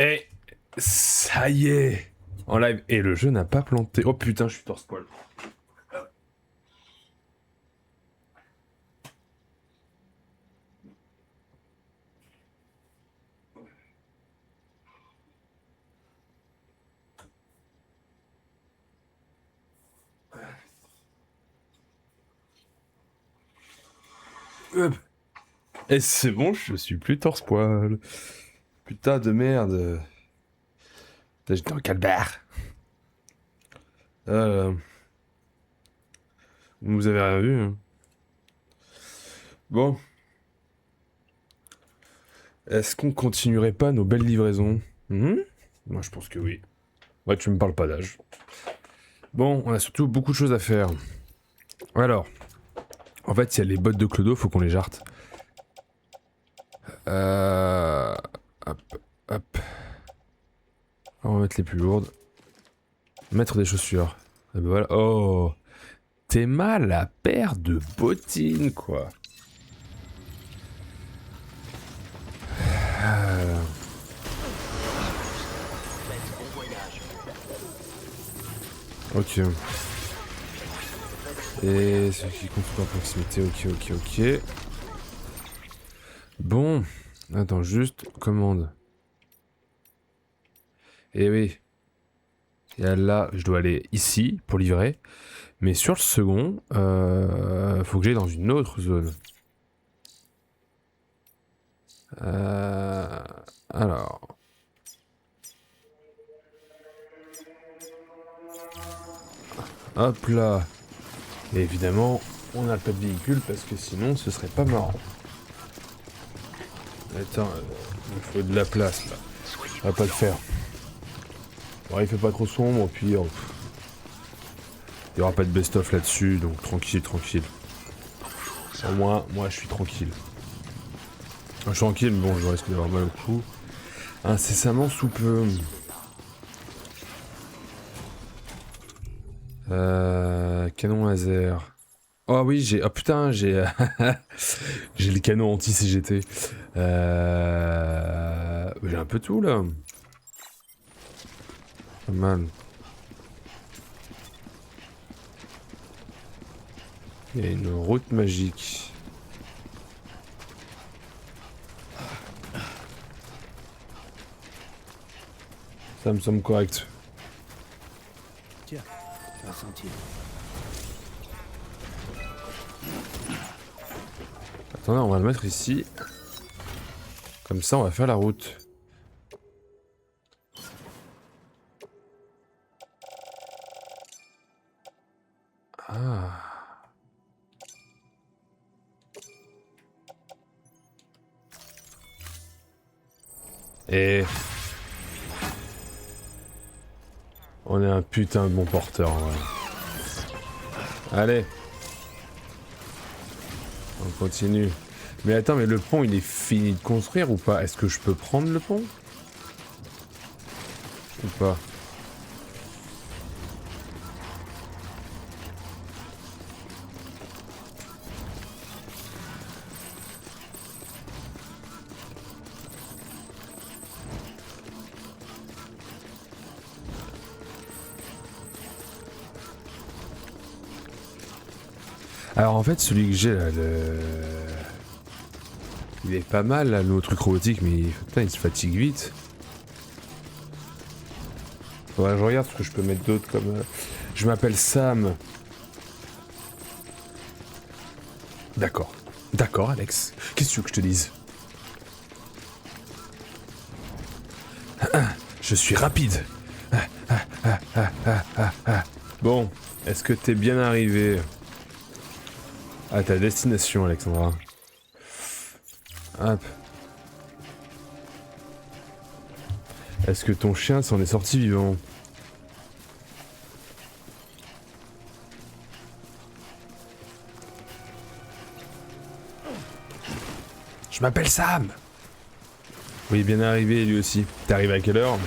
Et ça y est, en live. Et le jeu n'a pas planté. Oh putain, je suis torse-poil. Hop. Et c'est bon, je suis plus torse-poil. Putain de merde. Putain, j'étais en calbar. Vous avez rien vu, hein. Bon. Est-ce qu'on continuerait pas nos belles livraisons? Moi, je pense que oui. Ouais, tu me parles pas d'âge. Bon, on a surtout beaucoup de choses à faire. Alors, en fait, il y a les bottes de Clodo, faut qu'on les jarte. Euh... Hop, hop. On va mettre les plus lourdes. Mettre des chaussures. Et ben voilà. Oh, t'es mal la paire de bottines, quoi. Euh, Ok. Et ce qui compte en proximité. Ok. Bon. Attends, juste commande. Eh oui. Et là, je dois aller ici pour livrer. Mais sur le second, faut que j'aille dans une autre zone. Euh, alors. Hop là. Et évidemment, on n'a pas de véhicule parce que sinon ce serait pas marrant. Attends, il faut de la place là. Ça va pas le faire. Bon, il fait pas trop sombre, puis il y aura pas de best-of là-dessus, donc tranquille. Au moins, moi je suis tranquille. Je suis tranquille, mais bon, je risque d'avoir mal au cou. Incessamment sous peu. Canon laser. Oh oui, j'ai... Oh putain, j'ai... j'ai le canon anti-CGT. J'ai un peu tout, là. Pas mal. Il y a une route magique. Ça me semble correct. Tiens, un sentier. Attendez, on va le mettre ici. Comme ça, on va faire la route. Ah. Et... on est un putain de bon porteur, en vrai. Allez. On continue. Mais attends, mais le pont, il est fini de construire ou pas? Est-ce que je peux prendre le pont? Ou pas? Alors en fait, celui que j'ai là, il est pas mal là, le truc robotique, mais putain, il se fatigue vite. Ouais, je regarde ce que je peux mettre d'autre comme... Je m'appelle Sam. D'accord. D'accord, Alex. Qu'est-ce que tu veux que je te dise? Je suis rapide. Bon, est-ce que t'es bien arrivé à ta destination, Alexandra? Hop. Est-ce que ton chien s'en est sorti vivant? Je m'appelle Sam. Oui, bien arrivé lui aussi. T'es arrivé à quelle heure?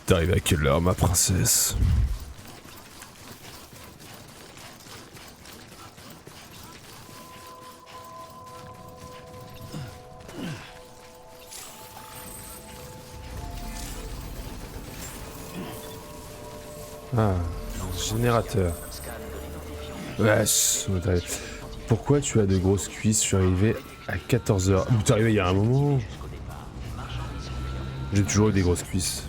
T'es arrivé à quelle heure, ma princesse? Ah, générateur. Wesh, pourquoi tu as de grosses cuisses? Je suis arrivé à 14h. T'es arrivé il y a un moment. J'ai toujours eu des grosses cuisses.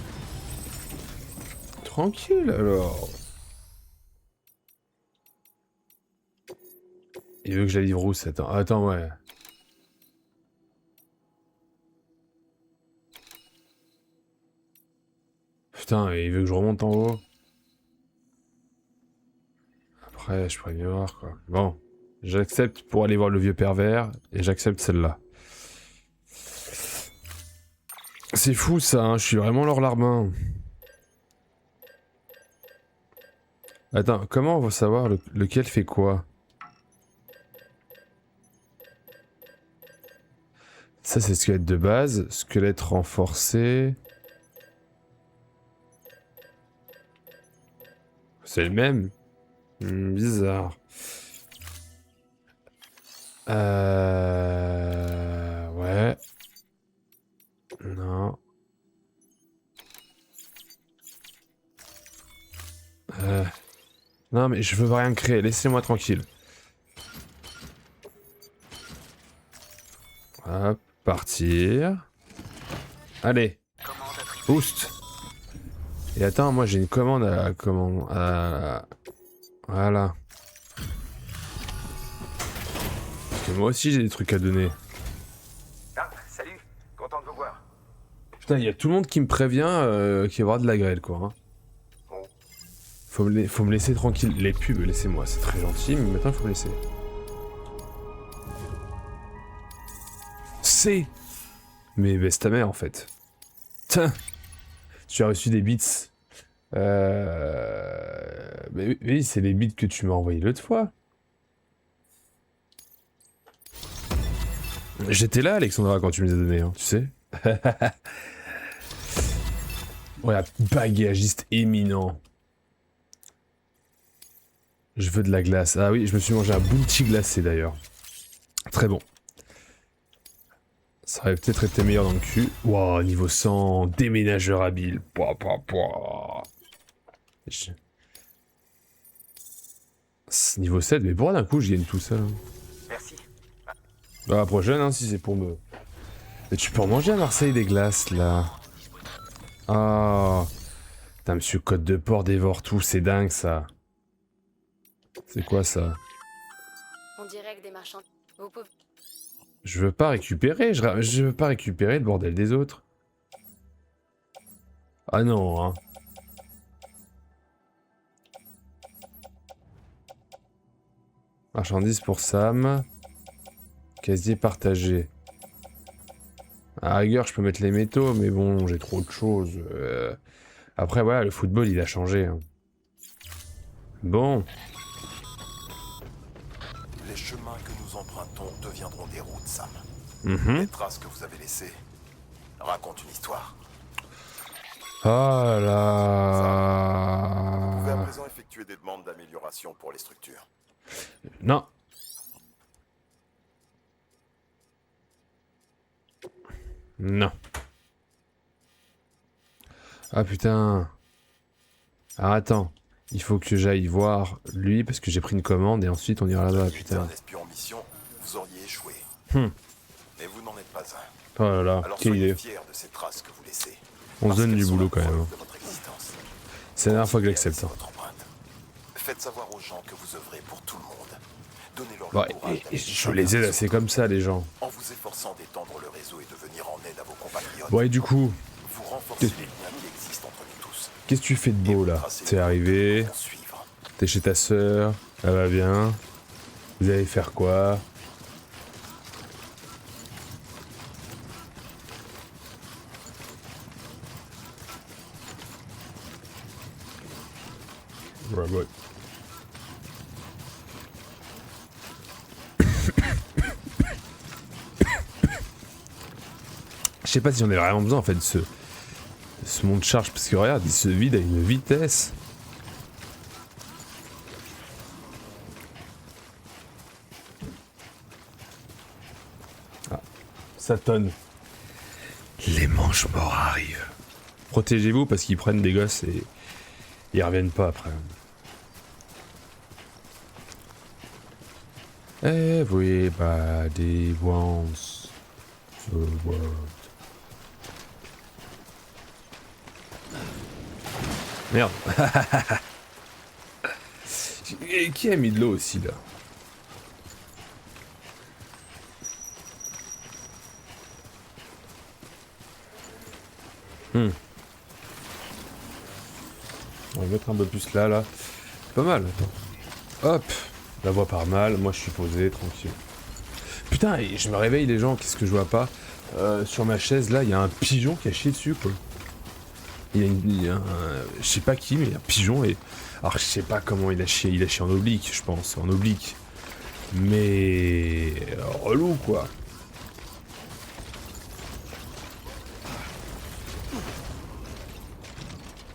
Tranquille alors. Il veut que je la livre où ça? Attends, ouais. Putain, il veut que je remonte en haut. Après, je pourrais mieux voir quoi. Bon, j'accepte pour aller voir le vieux pervers et j'accepte celle-là. C'est fou ça, hein, je suis vraiment leur larbin. Attends, comment on va savoir lequel fait quoi? Ça c'est squelette de base, squelette renforcé. C'est le même. Bizarre. Ouais. Non. Non mais je veux rien créer, laissez-moi tranquille. Hop, partir. Allez. Boost. Et attends, moi j'ai une commande à... Voilà. Parce que moi aussi j'ai des trucs à donner. Ah, salut, content de vous voir. Putain, il y a tout le monde qui me prévient qu'il va y avoir de la grêle, quoi. Hein. Bon. Faut me laisser tranquille. Les pubs, laissez-moi, c'est très gentil, mais maintenant il faut me laisser. C'est... Mais baisse ta mère, en fait. Tiens, tu as reçu des bits. Mais oui, c'est les bits que tu m'as envoyés l'autre fois. J'étais là, Alexandra, quand tu me les as donnés, hein, tu sais. Voilà, bagagiste éminent. Je veux de la glace. Ah oui, je me suis mangé un bounty glacé d'ailleurs. Très bon. Ça aurait peut-être été meilleur dans le cul. Wow, niveau 100, déménageur habile. Niveau 7, mais pourquoi d'un coup je gagne tout ça? Merci. Bah, la prochaine, hein, si c'est pour me... Mais tu peux en manger à Marseille des glaces, là. Ah. Putain, monsieur Côte de Porc dévore tout, c'est dingue, ça. C'est quoi, ça? On dirait que des marchands... Vous pouvez... Je veux pas récupérer, je veux pas récupérer le bordel des autres. Ah non, hein. Marchandises pour Sam. Casier partagé. À la rigueur, je peux mettre les métaux, mais bon, j'ai trop de choses. Après, voilà, le football, il a changé. Hein. Bon. Les chemins que nous empruntons deviendront des routes, Sam. Mhm. Les traces que vous avez laissées racontent une histoire. Ah Vous pouvez à là. présent effectuer des demandes d'amélioration pour les structures. Non. Non. Ah putain. Ah attends. Il faut que j'aille voir lui parce que j'ai pris une commande et ensuite on ira là-bas, Si vous étiez putain. un espion en mission, vous auriez échoué. Hmm. Mais vous n'en êtes pas un. Oh là là, Alors quelle soyez idée. fiers de ces traces que vous laissez. On se Parce donne qu'elles du sont boulot la quand même. preuve Hein. de votre existence. C'est la dernière fois que Continuez à j'accepte. laisser Hein. votre empreinte. Faites savoir aux gens que vous œuvrez pour tout le monde. Donnez-leur Bon, le courage d'aller je les aide assez comme ça, les gens. en vous efforçant d'étendre le réseau et de venir en aide à vos compatriotes. Bon, et du coup, Vous renforcez les liens qui existent entre nous tous. qu'est-ce que tu fais de Et beau vous là? tracez T'es les arrivé, routes que nous devons suivre. t'es chez ta sœur, elle va bien. Vous allez faire quoi? Ouais. Je sais pas si j'en ai vraiment besoin en fait de ce monde charge parce que regarde, il se vide à une vitesse. Ah, ça tonne. Les manches morts arrivent. Protégez-vous parce qu'ils prennent des gosses Ils reviennent pas après. Everybody wants the world. Merde. Et qui a mis de l'eau aussi là? On va mettre un peu plus là. Pas mal. Attends. Hop. La voix part mal, moi je suis posé, tranquille. Putain, et je me réveille les gens, qu'est-ce que je vois pas? Sur ma chaise là, il y a un pigeon qui a chié dessus quoi. Il y a je sais pas qui, mais il y a un pigeon et... Alors je sais pas comment il a chié en oblique je pense, en oblique. Mais... relou quoi.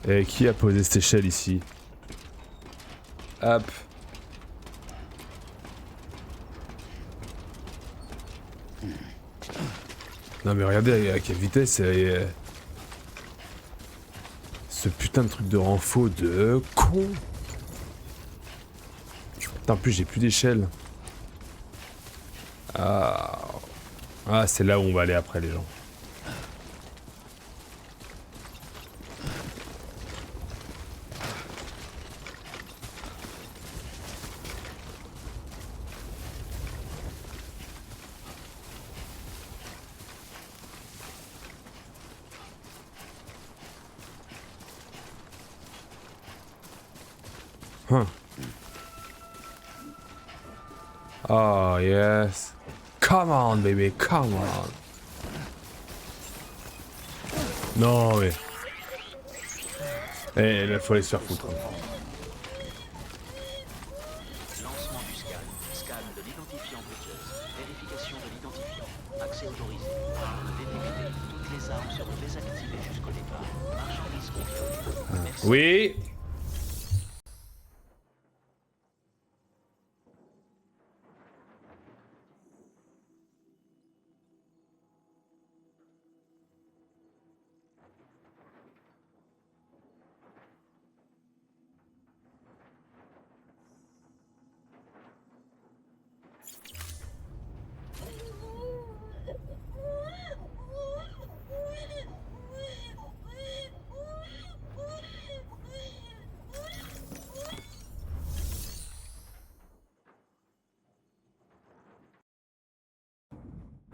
Et qui a posé cette échelle ici? Hop. Non mais regardez à quelle vitesse ce putain de truc de renfort de con. Putain, en plus j'ai plus d'échelle. Ah, c'est là où on va aller après les gens. Oh yes. Come on baby, come on. Non mais... Eh, il faut aller se faire foutre. Lancement du scan. Scan de l'identifiant Bridges. Vérification de l'identifiant. Accès autorisé. Armes détectées. Toutes les armes seront désactivées jusqu'au départ. Marchandises contrôlées. Merci. Oui.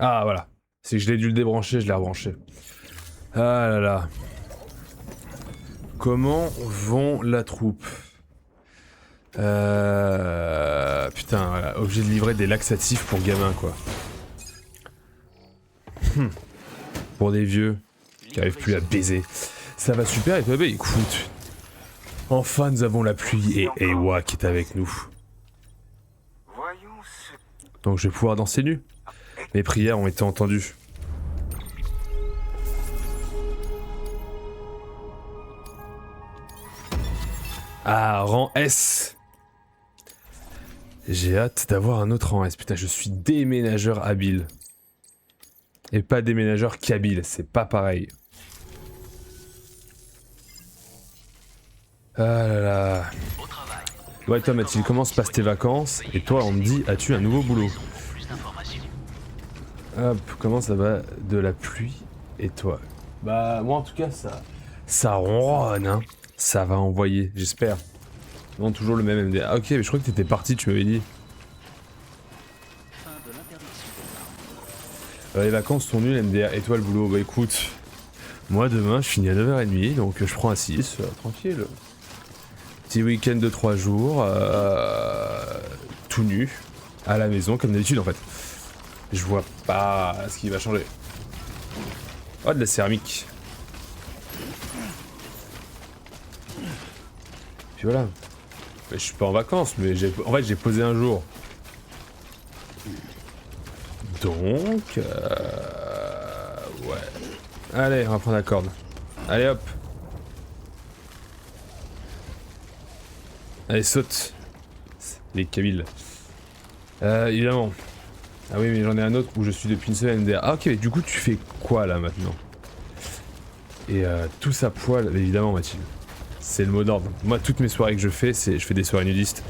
Ah voilà. C'est que je l'ai dû le débrancher, je l'ai rebranché. Ah là là. Comment vont la troupe? Putain, voilà. Obligé de livrer des laxatifs pour gamins quoi. Pour des vieux qui arrivent plus à baiser. Ça va super et toi bah écoute. Enfin nous avons la pluie et Ewa qui est avec nous. Voyons ce... Donc je vais pouvoir danser nu. Mes prières ont été entendues. Ah, rang S. J'ai hâte d'avoir un autre rang S. Putain, je suis déménageur habile. Et pas déménageur qu'habile, c'est pas pareil. Ah là là. Ouais, toi Mathilde, comment se passent tes vacances? Et toi, on me dit, as-tu un nouveau boulot? Hop, comment ça va de la pluie? Et toi? Bah, moi en tout cas, ça ronronne, hein. Ça va envoyer, j'espère. Non, toujours le même MDR. Ah, ok, mais je crois que t'étais parti, tu m'avais dit. Les vacances sont nulles, MDR. Et toi, le boulot? Bah écoute, moi demain, je finis à 9h30, donc je prends un 6, tranquille. Petit week-end de 3 jours, tout nu, à la maison, comme d'habitude en fait. Je vois pas ce qui va changer. Oh, de la céramique. Puis voilà. Mais je suis pas en vacances, mais en fait j'ai posé un jour. Donc... ouais. Allez, on va prendre la corde. Allez hop. Allez, saute. Les Kabyles. Évidemment. Ah oui, mais j'en ai un autre où je suis depuis une semaine MDR. Ah ok, mais du coup tu fais quoi là maintenant? Et tout ça poil, évidemment Mathilde. C'est le mot d'ordre. Moi, toutes mes soirées que je fais, je fais des soirées nudistes.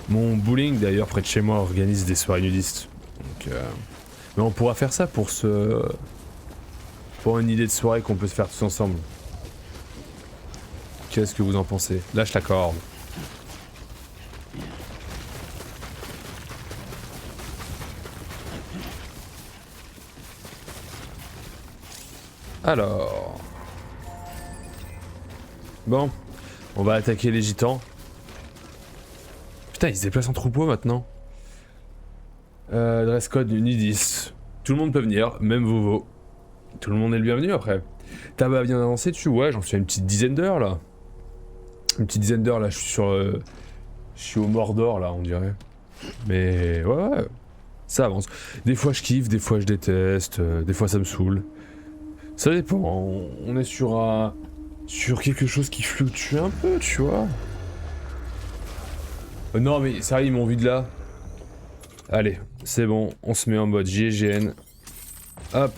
Mon bowling, d'ailleurs, près de chez moi, organise des soirées nudistes. Donc, mais on pourra faire ça pour pour une idée de soirée qu'on peut se faire tous ensemble. Qu'est-ce que vous en pensez? Lâche la corde. Alors... Bon, on va attaquer les gitans. Putain, ils se déplacent en troupeau maintenant. Dress code nudiste. Tout le monde peut venir, même Vovo. Tout le monde est le bienvenu après. T'as bien avancé dessus? Ouais, j'en suis à une petite dizaine d'heures là. Une petite dizaine d'heures là, je suis sur... je suis au Mordor là, on dirait. Mais ouais, ça avance. Des fois je kiffe, des fois je déteste, des fois ça me saoule. Ça dépend, on est sur quelque chose qui fluctue un peu, tu vois. Non mais sérieux, ils m'ont vu de là. Allez, c'est bon, on se met en mode GGN. Hop,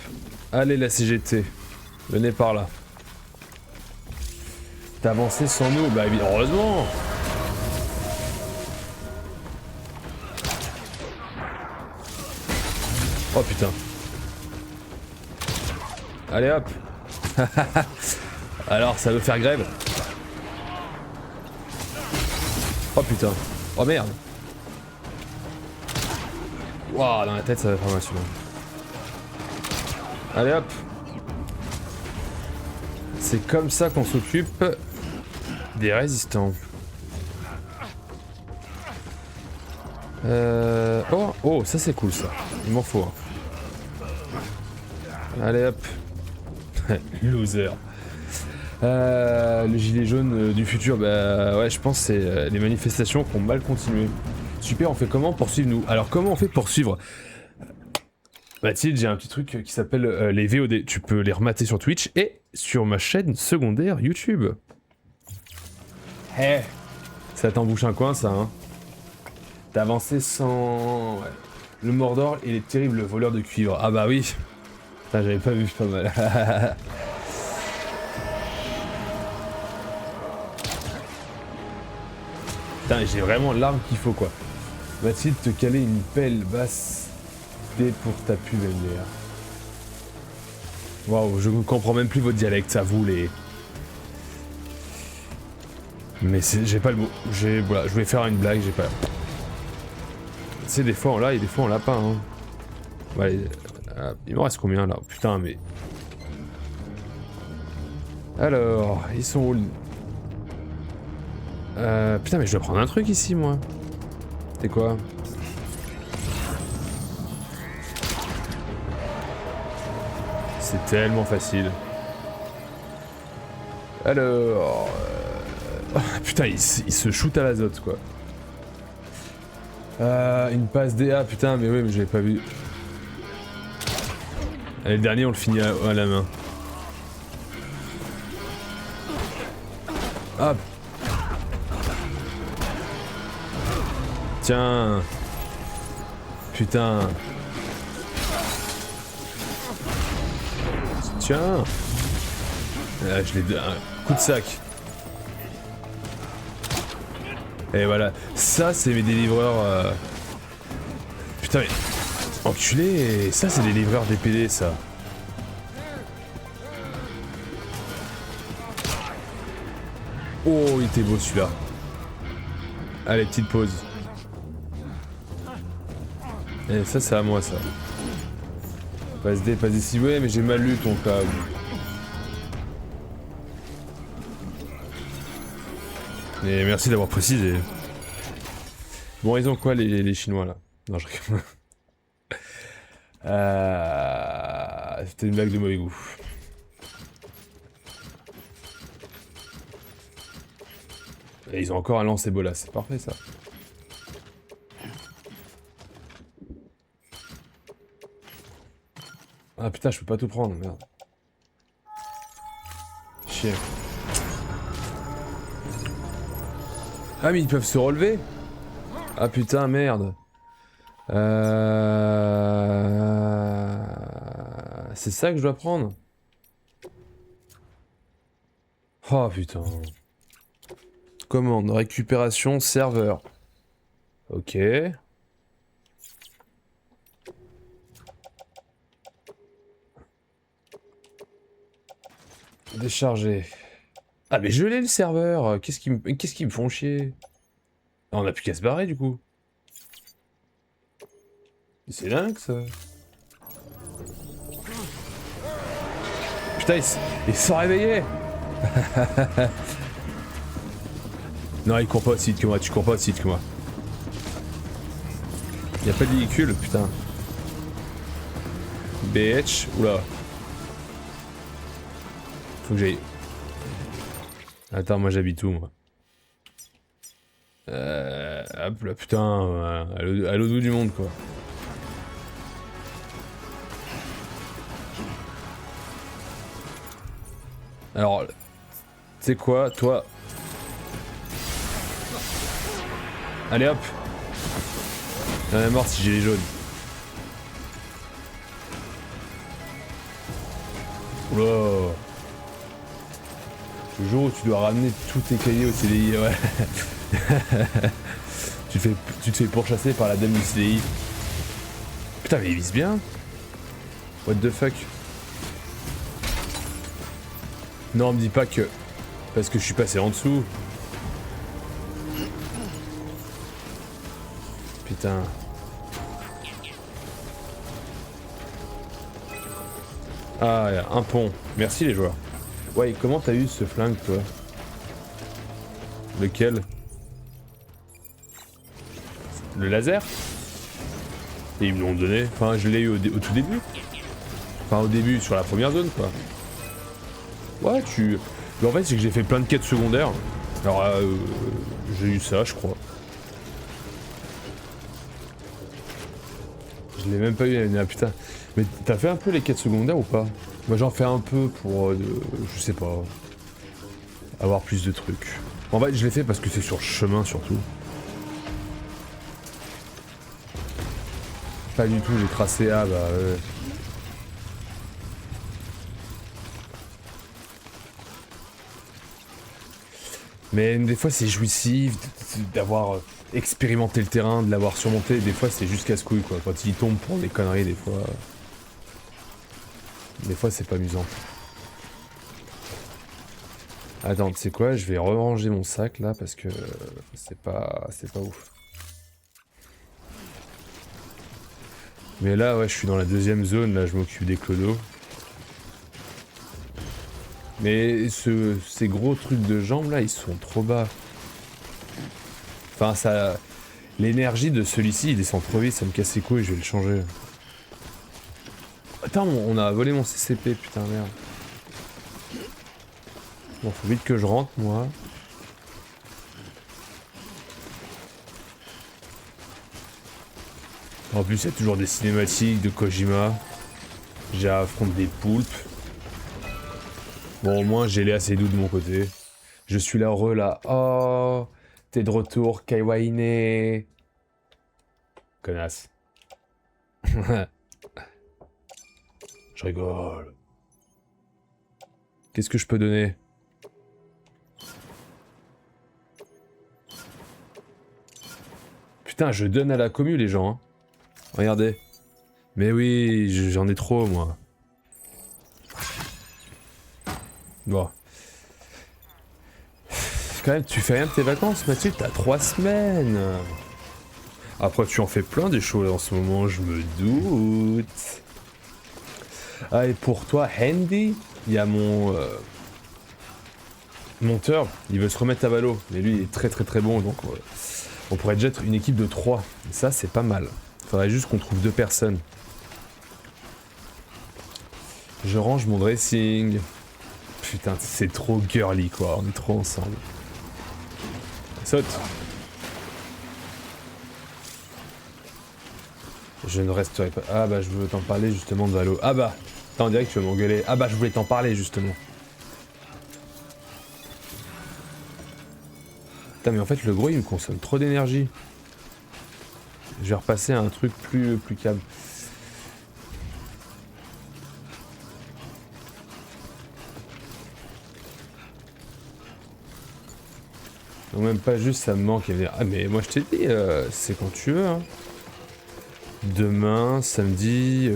allez la CGT. Venez par là. T'as avancé sans nous? Bah heureusement. Oh putain. Allez hop. Alors ça veut faire grève. Oh putain. Oh merde. Waouh, dans la tête ça va faire mal celui-là. Allez hop. C'est comme ça qu'on s'occupe des résistants. Oh, ça c'est cool ça. Il m'en faut un. Allez hop. Loser. Le gilet jaune du futur, bah ouais, je pense que c'est les manifestations qui ont mal continué. Super, on fait comment pour suivre nous? Alors comment on fait pour suivre? Mathilde, j'ai un petit truc qui s'appelle les VOD. Tu peux les remater sur Twitch et sur ma chaîne secondaire YouTube. Hey, ça t'embouche un coin ça, hein? T'as avancé sans... Ouais. Le Mordor et les terribles voleurs de cuivre. Ah bah oui. Putain, j'avais pas vu, pas mal. Putain, j'ai vraiment l'arme qu'il faut quoi. Mathilde, te caler une pelle basse dès pour ta pub MDR. Waouh, je ne comprends même plus votre dialecte, à vous les... Mais j'ai pas le mot. Voilà, je voulais faire une blague, j'ai pas... Tu sais, des fois on l'a et des fois on l'a pas, hein. Ouais, il m'en reste combien là? Putain, mais... Alors, ils sont où? Putain, mais je dois prendre un truc ici, moi. C'est quoi? C'est tellement facile. Alors... putain, il se shoot à l'azote, quoi. Une passe DA, putain, mais oui, mais j'avais pas vu. Allez, le dernier, on le finit à la main. Hop. Tiens. Putain. Tiens. Là, je l'ai... Un coup de sac. Et voilà. Ça, c'est mes délivreurs... Putain, mais... Enculé. Ça, c'est des livreurs DPD, ça. Oh, il était beau, celui-là. Allez, petite pause. Et ça, c'est à moi, ça. Passe D, passe ici. Ouais, mais j'ai mal lu ton câble. Et merci d'avoir précisé. Bon, ils ont quoi, les Chinois, là? Non, je rigole. C'était une blague de mauvais goût. Et ils ont encore un lance Ebola, c'est parfait, ça. Ah putain, je peux pas tout prendre, merde. Chier. Ah mais ils peuvent se relever? Ah putain, merde. C'est ça que je dois prendre? Oh putain. commande, récupération, serveur. Ok. Décharger. Ah mais je l'ai le serveur. Qu'est-ce qui me font chier? Ah, on a plus qu'à se barrer du coup. C'est dingue ça. Putain, ils se sont réveillés. Non, il court pas aussi vite que moi, tu cours pas aussi vite que moi. Y'a pas de véhicule, putain. Bitch, oula. Faut que j'aille. Attends, moi j'habite où moi? Hop là, putain, à l'autre bout du monde quoi. Alors, tu sais quoi, toi? Allez hop! On est mort si j'ai les jaunes. Oula! Le jour où tu dois ramener tous tes cahiers au CDI, ouais. tu te fais pourchasser par la dame du CDI. Putain, mais il vise bien. What the fuck? Non, me dis pas que... Parce que je suis passé en dessous. Putain. Ah, y a un pont. Merci les joueurs. Ouais, comment t'as eu ce flingue, toi? Lequel? Le laser? Et ils me l'ont donné. Enfin, je l'ai eu au tout début. Enfin, au début, sur la première zone, quoi. Ouais, Mais en fait, c'est que j'ai fait plein de quêtes secondaires. Alors, j'ai eu ça, je crois. Je l'ai même pas eu, ah, putain. Mais t'as fait un peu les quêtes secondaires ou pas? Moi, j'en fais un peu pour, je sais pas, avoir plus de trucs. En fait, je l'ai fait parce que c'est sur le chemin, surtout. Pas du tout, j'ai tracé, ah bah... Mais des fois c'est jouissif d'avoir expérimenté le terrain, de l'avoir surmonté, des fois c'est juste casse-couille quoi, quand il tombe pour des conneries des fois... Des fois c'est pas amusant. Attends, tu sais quoi, je vais ranger mon sac là parce que c'est pas ouf. Mais là ouais je suis dans la deuxième zone, là je m'occupe des clodos. Mais ces gros trucs de jambes là, ils sont trop bas. Enfin ça... L'énergie de celui-ci, il descend trop vite, ça me casse les couilles, je vais le changer. Attends, on a volé mon CCP, putain merde. Bon, faut vite que je rentre moi. En plus, il y a toujours des cinématiques de Kojima. J'ai à affronter des poulpes. Bon, au moins, j'ai les assez doux de mon côté. Je suis là, heureux, là. Oh, t'es de retour, Kaiwaine. Connasse. Je rigole. Qu'est-ce que je peux donner? Putain, je donne à la commu, les gens. Hein. Regardez. Mais oui, j'en ai trop, moi. Bon. Quand même, tu fais rien de tes vacances, Mathilde, t'as 3 semaines. Après, tu en fais plein des choses en ce moment, je me doute. Ah, et pour toi, Handy, il y a mon monteur, il veut se remettre à Valo, mais lui, il est très très très bon, donc on pourrait déjà être une équipe de 3. Et ça, c'est pas mal. Faudrait juste qu'on trouve 2 personnes. Je range mon dressing. Putain, c'est trop girly quoi, on est trop ensemble. Saute. Je ne resterai pas... Ah bah je veux t'en parler justement de Valo. Ah bah, attends, on dirait que tu vas m'engueuler. Ah bah je voulais t'en parler justement. Putain mais en fait le gros il me consomme trop d'énergie. Je vais repasser à un truc plus calme. Non, même pas juste ça me manque. Ah mais moi je t'ai dit, c'est quand tu veux. Hein. Demain, samedi,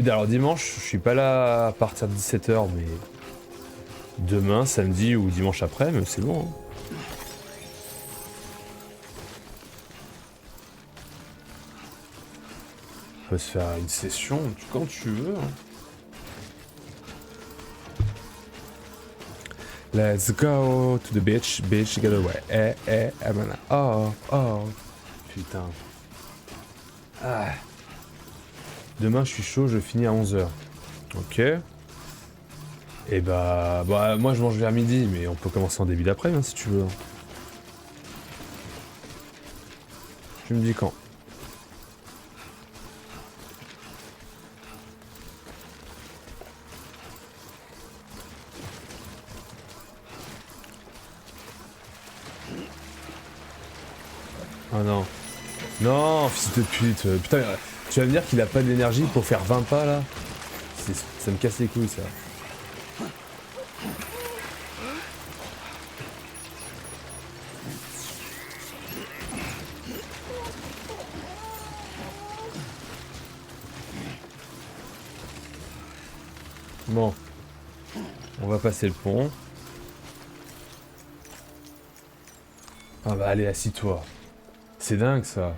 alors dimanche, je suis pas là à partir de 17h, mais demain, samedi ou dimanche après, mais c'est bon. Hein. On peut se faire une session quand tu veux. Hein. Let's go to the beach getaway. Man. Oh. Putain. Ah. Demain, je suis chaud, je finis à 11h. Ok. Et bah, moi je mange vers midi, mais on peut commencer en début d'après, hein, si tu veux. Tu me dis quand? Oh non. Non, fils de pute. Putain, tu vas me dire qu'il a pas d'énergie pour faire 20 pas là? Ça me casse les couilles ça. Bon. On va passer le pont. Ah bah allez, assis-toi. C'est dingue ça.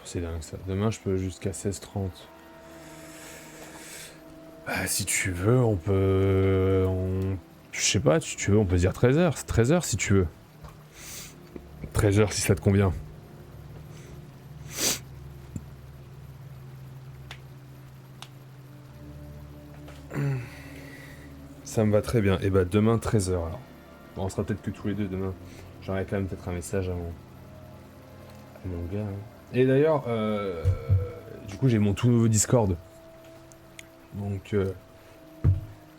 C'est dingue ça. Demain je peux jusqu'à 16h30. Bah si tu veux, on peut... Je sais pas, si tu veux, on peut dire 13h. C'est 13h si tu veux. 13h si ça te convient. Ça me va très bien. Et bah demain 13h alors. Bon, on sera peut-être que tous les deux demain. J'aurai quand même peut-être un message à mon gars. Hein. Et d'ailleurs, du coup j'ai mon tout nouveau Discord. Donc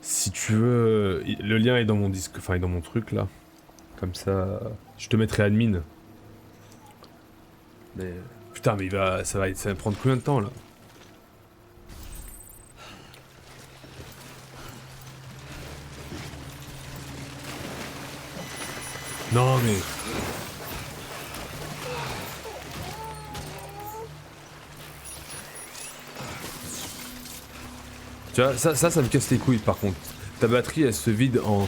si tu veux, le lien est dans mon disque, enfin est dans mon truc là. Comme ça, je te mettrai admin. Mais putain, mais ça va prendre combien de temps là? Non mais... Tu vois, ça me casse les couilles par contre. Ta batterie elle se vide en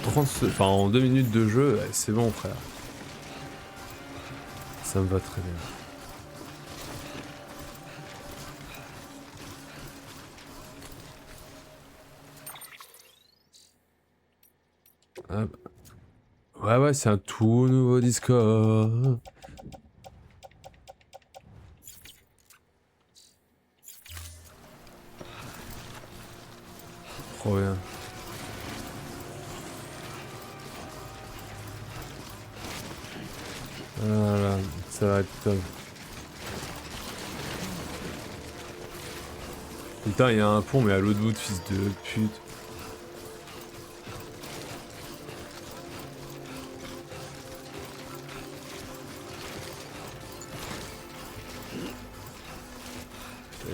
2 minutes de jeu, c'est bon frère. Ça me va très bien. Ah bah. Ouais, c'est un tout nouveau Discord. Trop bien. Voilà, ça va être top. Putain, il y a un pont, mais à l'autre bout de fils de pute.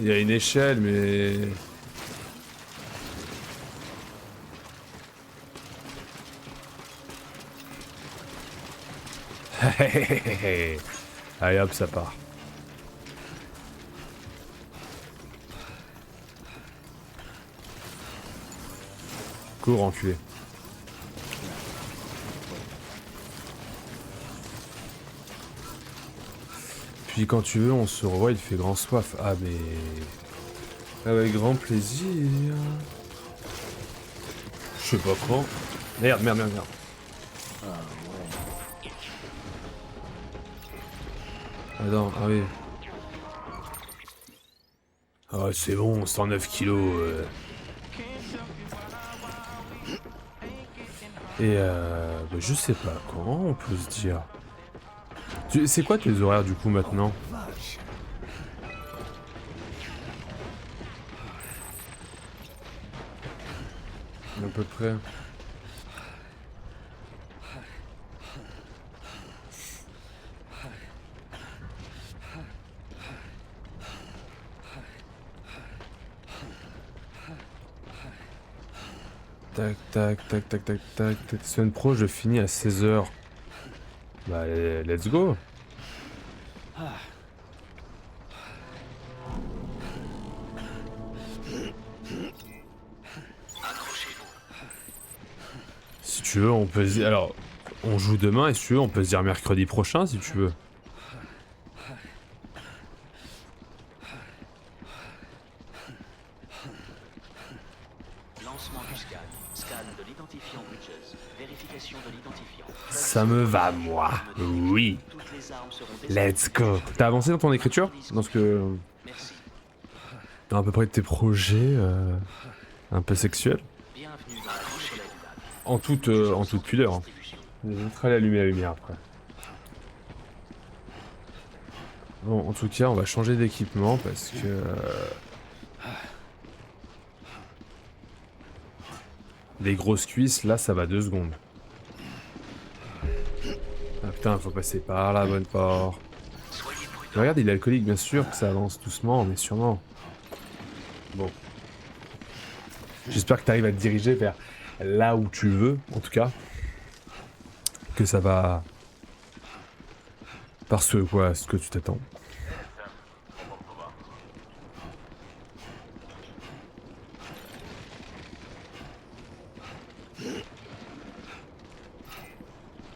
Il y a une échelle, mais... Allez hop, ça part. Cours, enculé. Puis quand tu veux, on se revoit, il fait grand soif. Ah mais... Avec grand plaisir. Je sais pas quand. Merde. Attends, ah oui. Ah c'est bon, 109 kilos. Et bah, je sais pas, comment on peut se dire. C'est quoi tes horaires du coup maintenant? À peu près. Tac, tac, tac, tac, tac, tac, tac. Semaine pro, je finis à 16h. Bah, let's go. Si tu veux, on peut se dire... Alors, on joue demain et si tu veux, on peut se dire mercredi prochain si tu veux. Lancement du scan. Scan de l'identifiant Bridges. Vérification de l'identifiant. Ça me va, moi. Oui. Toutes les armes seront Let's go. T'as avancé dans ton écriture? Dans ce que... Merci. Dans à peu près de tes projets un peu sexuels? Bienvenue dans la couche du lac. En toute pudeur. Hein. J'hésiterai à allumer la lumière après. Bon, en tout cas, on va changer d'équipement parce que... les grosses cuisses, là, ça va 2 secondes. Ah putain, faut passer par la bonne porte. Mais regarde, il est alcoolique, bien sûr que ça avance doucement, mais sûrement. Bon. J'espère que tu arrives à te diriger vers là où tu veux, en tout cas. Que ça va... Parce que, quoi, ce que tu t'attends.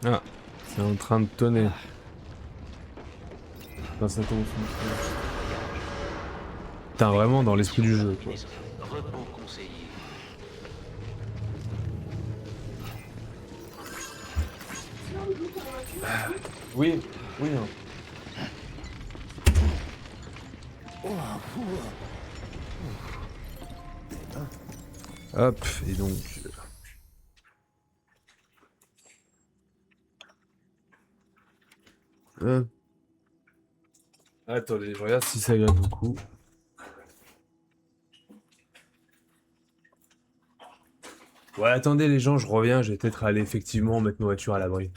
Ah, c'est en train de tonner. Putain, ça tombe. Putain, vraiment dans l'esprit du jeu, quoi. Repos conseillé. Oui, oui. Hein. Hop, et donc... Attendez, je regarde si ça grave beaucoup. Ouais, attendez les gens, je reviens, je vais peut-être aller effectivement mettre nos voitures à l'abri.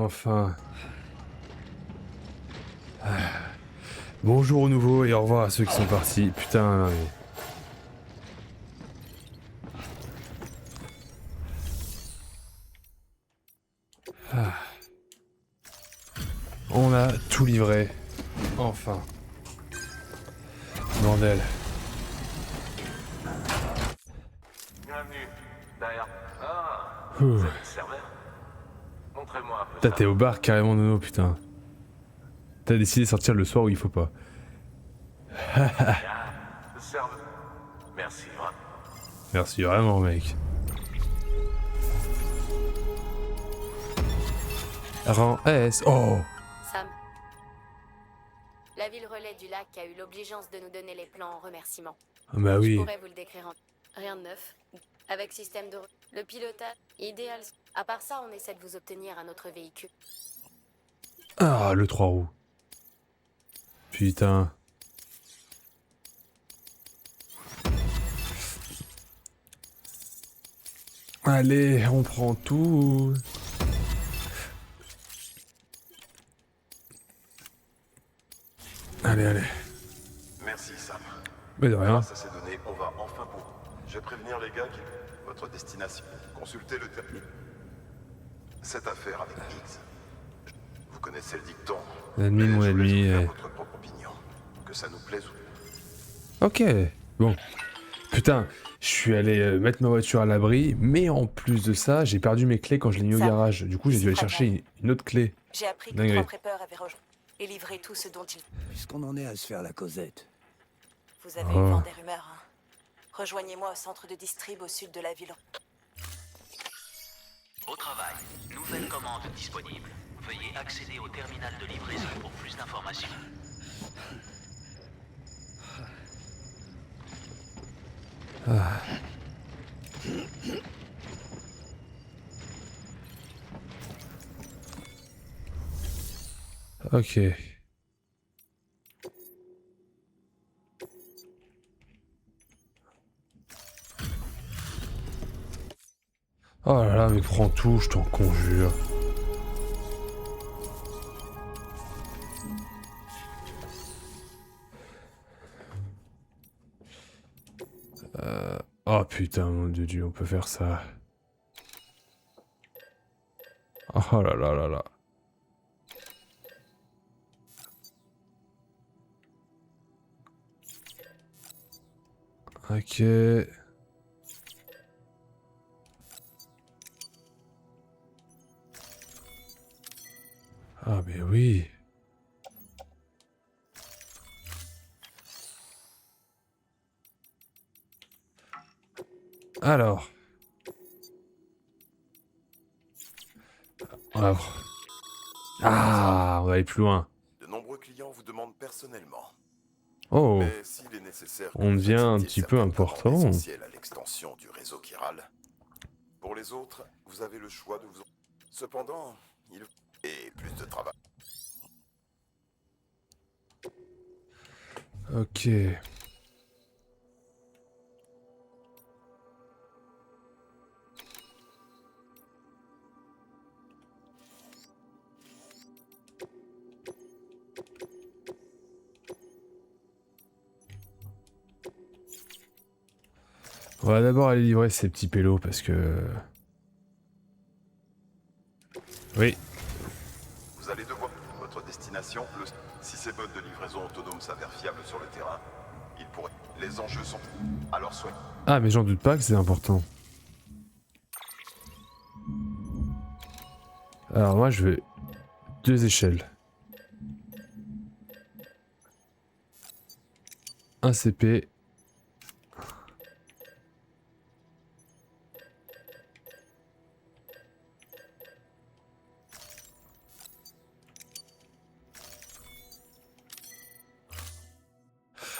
Enfin. Ah. Bonjour au nouveau et au revoir à ceux qui sont partis. Putain, non, mais... Ah. On a tout livré. Enfin. Bordel. Bienvenue. Derrière. Ah, Ouh. vous avez le serveur? Montrez-moi un peu Putain, ça. t'es au bar carrément, Nono, putain. T'as décidé de sortir le soir où il faut pas. Bien, le serveur. Merci, vraiment. Merci vraiment, mec. Rang S. Oh! Sam. La ville relais du lac a eu l'obligeance de nous donner les plans en remerciement. Bah Je oui. pourrais vous le décrire en... Rien de neuf. Avec système de... Le pilotage, idéal. À part ça, on essaie de vous obtenir un autre véhicule. Ah, le 3 roues. Putain. Allez, on prend tout. Allez, allez. Merci, Sam. Mais de rien. Grâce à ces données, on va enfin pour... Je vais prévenir les gars qui... Votre destination. Consultez le terme. Cette affaire avec Higgs. Vous connaissez le dicton. L'ennemi de Mais mon je vous laisse ennemi. vous faire Et... votre propre opinion. Que ça nous plaise ou... Ok. Bon. Putain, je suis allé mettre ma voiture à l'abri, mais en plus de ça, j'ai perdu mes clés quand je l'ai mis au Sam, garage. Du coup, j'ai dû aller ici chercher une autre clé. J'ai appris que Dinguerie. trois préppeurs avaient rejoint et livré tout ce dont ils... Puisqu'on en est à se faire la causette. Vous avez Oh. eu vent des rumeurs, hein. Rejoignez-moi au centre de distrib au sud de la ville. Au travail, nouvelle commande disponible. Veuillez accéder au terminal de livraison pour plus d'informations. Ok. Oh là là, mais prends tout, je t'en conjure. Oh putain, mon Dieu, Dieu, on peut faire ça. Oh là là là là. Ok. Ah mais oui. Alors. On va voir. Ah, on va aller plus loin. De nombreux clients vous demandent personnellement. Oh, Mais s'il est nécessaire que on vous devient un acceptiez petit peu certaines commandes important. essentielles à l'extension du réseau chiral. Pour les autres, vous avez le choix de vous... Cependant, il... Et plus de travail. Ok. On va d'abord aller livrer ces petits pélos parce que... Oui. Vous allez devoir... Votre destination, si ces modes de livraison autonome s'avèrent fiables sur le terrain, il pourrait... Les enjeux sont... Alors soyez... Ah, mais j'en doute pas que c'est important. Alors moi, je veux 2 échelles. Un CP.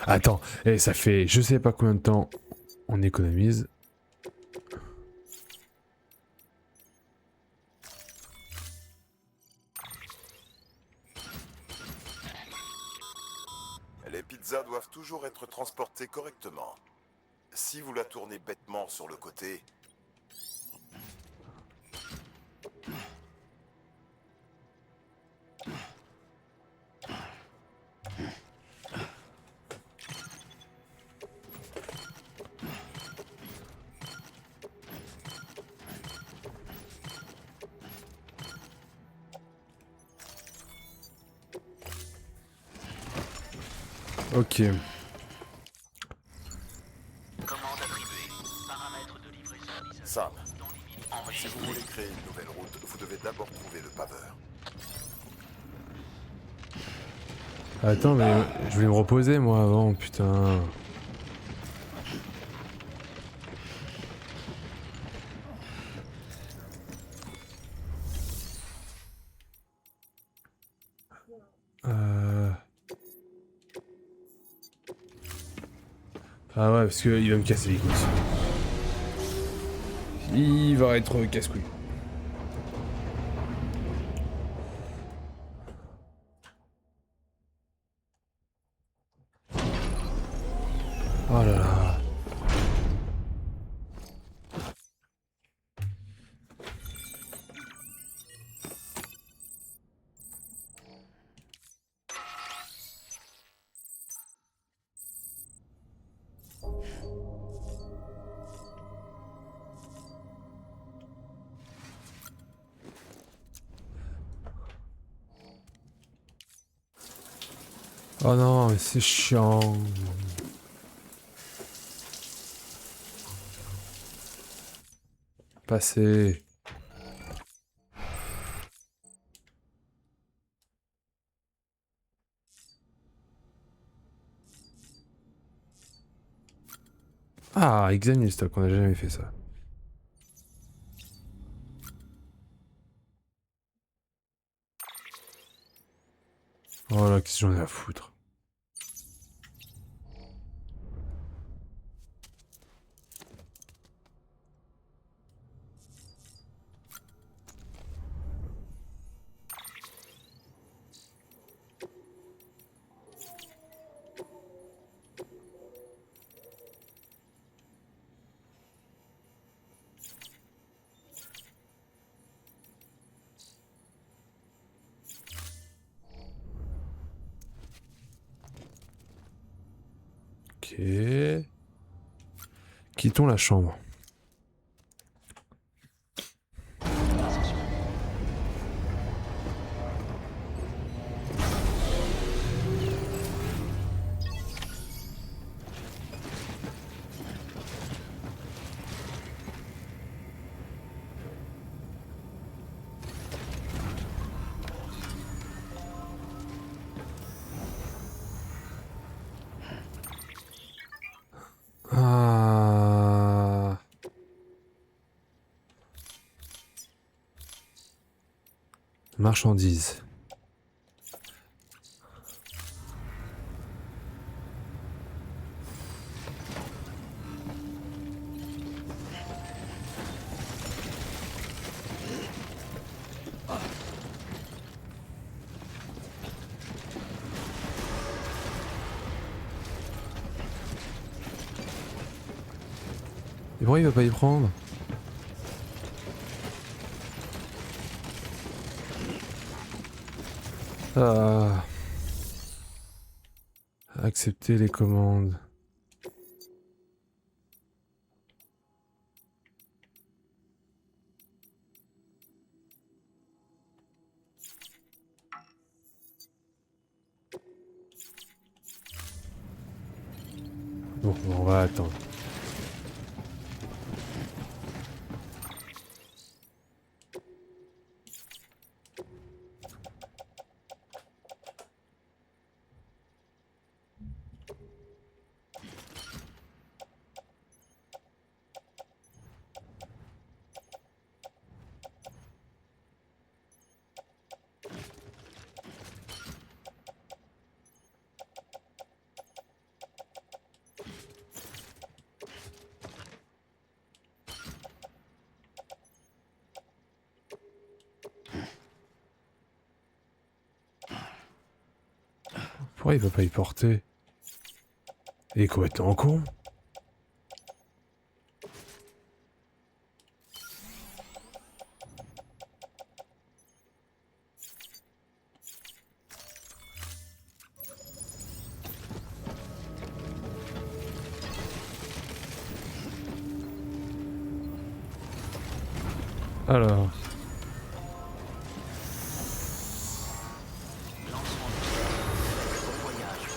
Attends, et ça fait je sais pas combien de temps on économise. Les pizzas doivent toujours être transportées correctement. Si vous la tournez bêtement sur le côté... Ok. Commande attribuée. Paramètres de livraison mis à Sam, temps limite si enregistré. vous voulez créer une nouvelle route, vous devez d'abord trouver le paveur. Attends, mais je voulais me reposer moi avant, putain. Ah ouais, parce qu'il va me casser les couilles. Il va être casse-couille. Oh là là. Oh non, mais c'est chiant. Passer. Ah, examine le stock, on a jamais fait ça. Oh là, qu'est-ce que j'en ai à foutre. Ok. Quittons la chambre. Ah. Marchandises. Et pourquoi il va pas y prendre? Ah. Accepter les commandes. Bon, on va attendre. Pourquoi il va pas y porter? Il est complètement con. Alors. Lancement du scan. Bon voyage.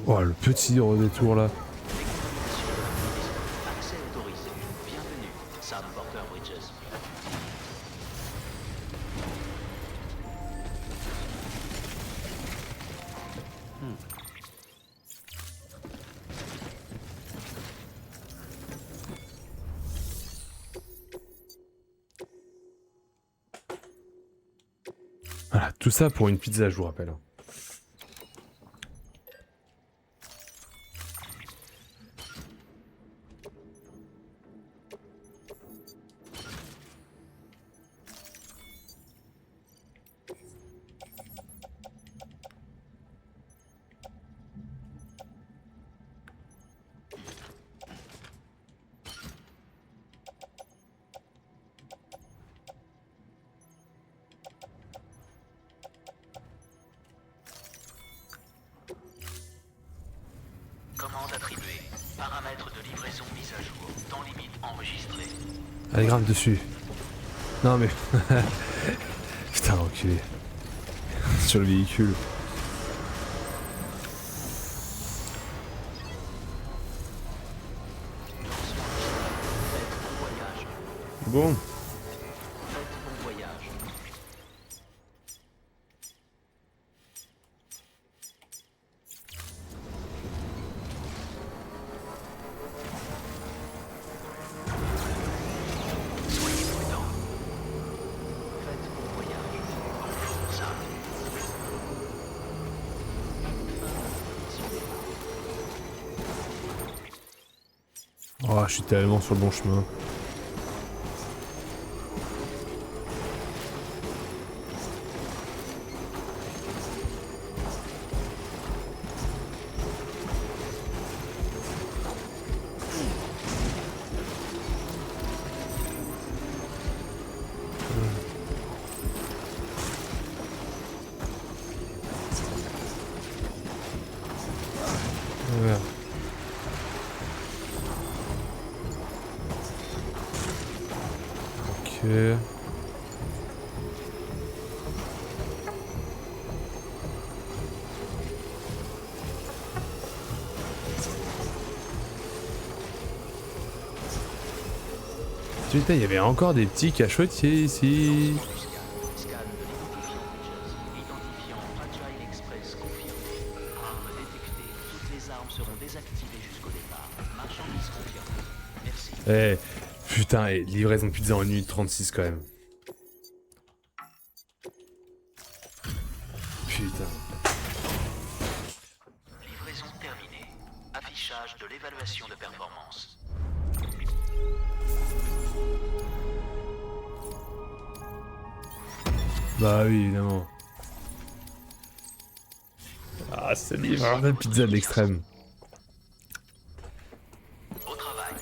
Oh, le petit redétour là. Accès autorisé. Bienvenue, Sam Porter Bridges. Voilà, tout ça pour une pizza, je vous rappelle. Commande attribuée. Paramètres de livraison mis à jour. Temps limite enregistré. Allez, grimpe dessus. Non mais... Putain, enculé. Sur le véhicule. Bon. Faites bon voyage. Soyez prudents. Faites bon voyage. Ça. Oh, je suis tellement sur le bon chemin. Voilà. Ok. Putain, il y avait encore des petits cachotiers ici. Scan de l'identifiant Bridges. Identifiant Fragile Express confirmé. Armes détectées. Toutes les armes seront désactivées jusqu'au départ. Marchandise confirmée. Merci. Eh, putain, et livraison de pizza en 1 minute 36 quand même. Putain. Livraison terminée. Affichage de l'évaluation de performance. Bah oui, évidemment. Ah, c'est livreur de pizza de l'extrême. Au travail.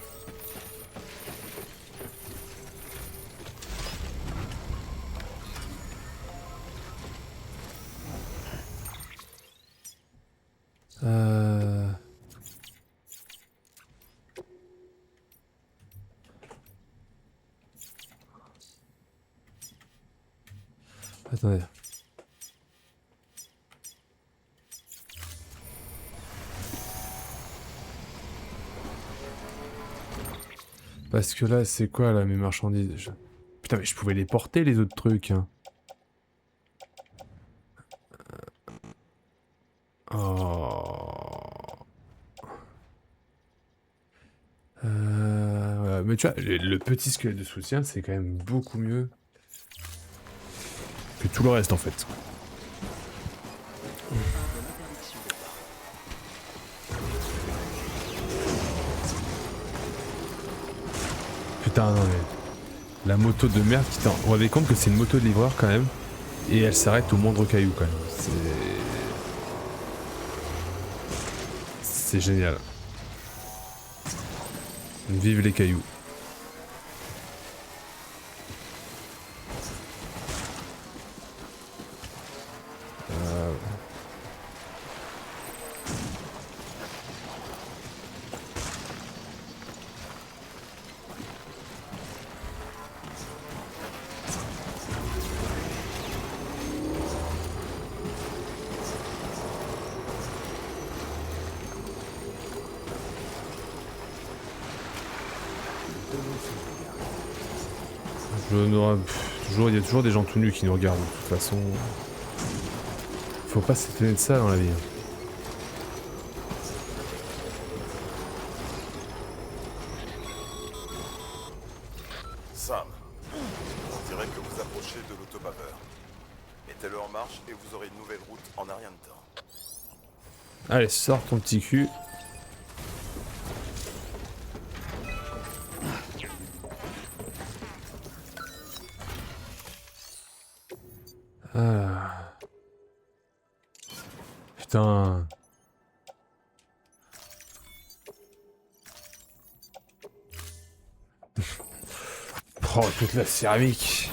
Attendez. Parce que là, c'est quoi là mes marchandises? Putain, mais je pouvais les porter les autres trucs. Hein. Oh. Ouais, mais tu vois, le petit squelette de soutien, c'est quand même beaucoup mieux que tout le reste en fait. Putain, non mais... La moto de merde qui t'en... On vous rendez compte que c'est une moto de livreur quand même. Et elle s'arrête au moindre caillou quand même. C'est génial. Vive les cailloux. Il y a toujours des gens tout nus qui nous regardent de toute façon. Faut pas s'étonner de ça dans la vie. Sam, on dirait que vous approchez de l'autobaveur. Mettez-le en marche et vous aurez une nouvelle route en un rien de temps. Allez, sors ton petit cul. Ah. Putain. Oh, toute la céramique.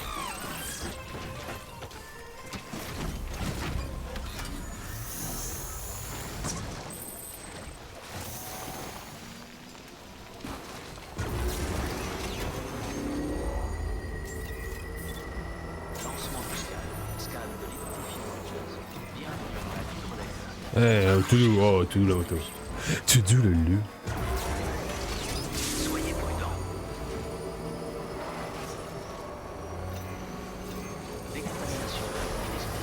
To do, oh, to do la moto. To do le lieu. Soyez prudents. Décontamination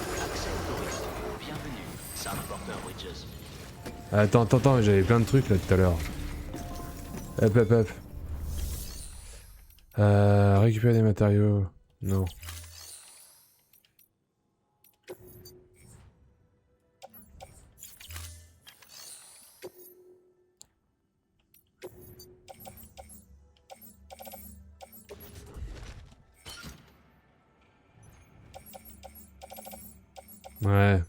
d'un accès autorisé. Bienvenue, Sam Porter Bridges. Attends, j'avais plein de trucs là tout à l'heure. Hop. Récupérer des matériaux. Non. Ouais.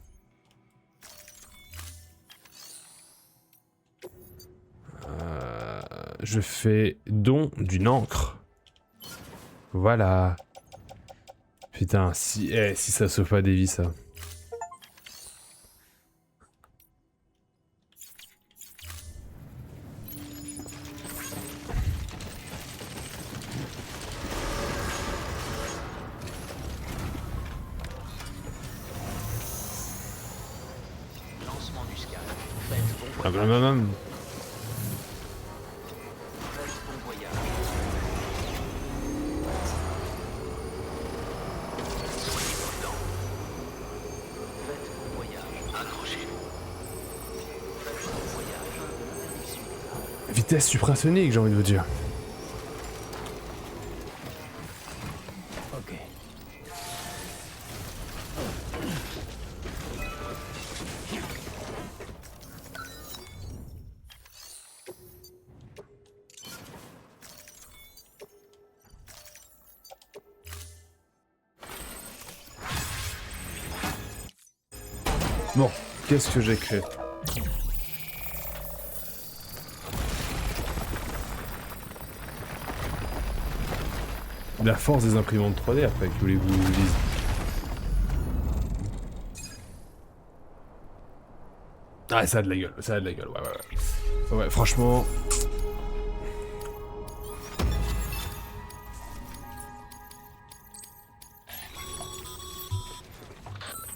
Je fais don d'une encre. Voilà. Putain, si ça sauve pas des vies, ça. Lancement du scan. Faites bon Ah voyage. bah, maman. Faites bon voyage. Soyez prudents. Faites bon voyage. Accrochez-vous. Faites bon voyage. Vitesse suprasonique, j'ai envie de vous dire. Ok. Bon, qu'est-ce que j'ai créé? La force des imprimantes 3D après, que voulez-vous que je vous dise? Ah, ça a de la gueule, ouais. Ouais, franchement...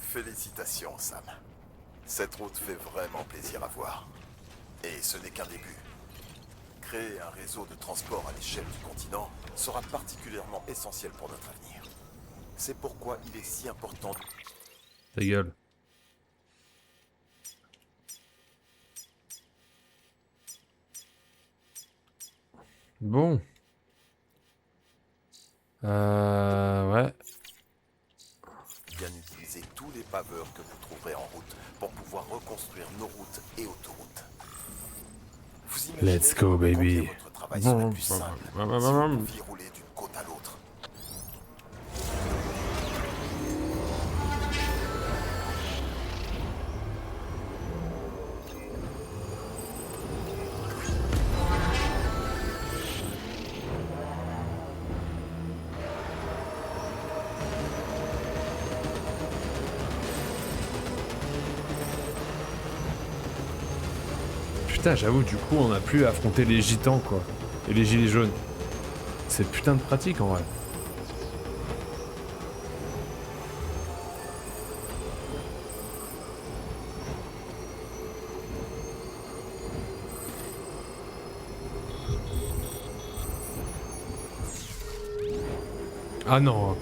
Félicitations, Sam. Cette route fait vraiment plaisir à voir. Et ce n'est qu'un début. Créer un réseau de transport à l'échelle du continent sera particulièrement essentiel pour notre avenir. C'est pourquoi il est si important de... Ta gueule. Bon. Ouais. bien utiliser tous les paveurs que vous trouverez en route pour pouvoir reconstruire nos routes et autoroutes. Vous imaginez Let's go, combien baby. votre travail serait plus simple si vous pouviez rouler d'une côte à l'autre. Putain, j'avoue, du coup, on a plus à affronter les gitans, quoi. Et les gilets jaunes. C'est putain de pratique, en vrai. Ah non.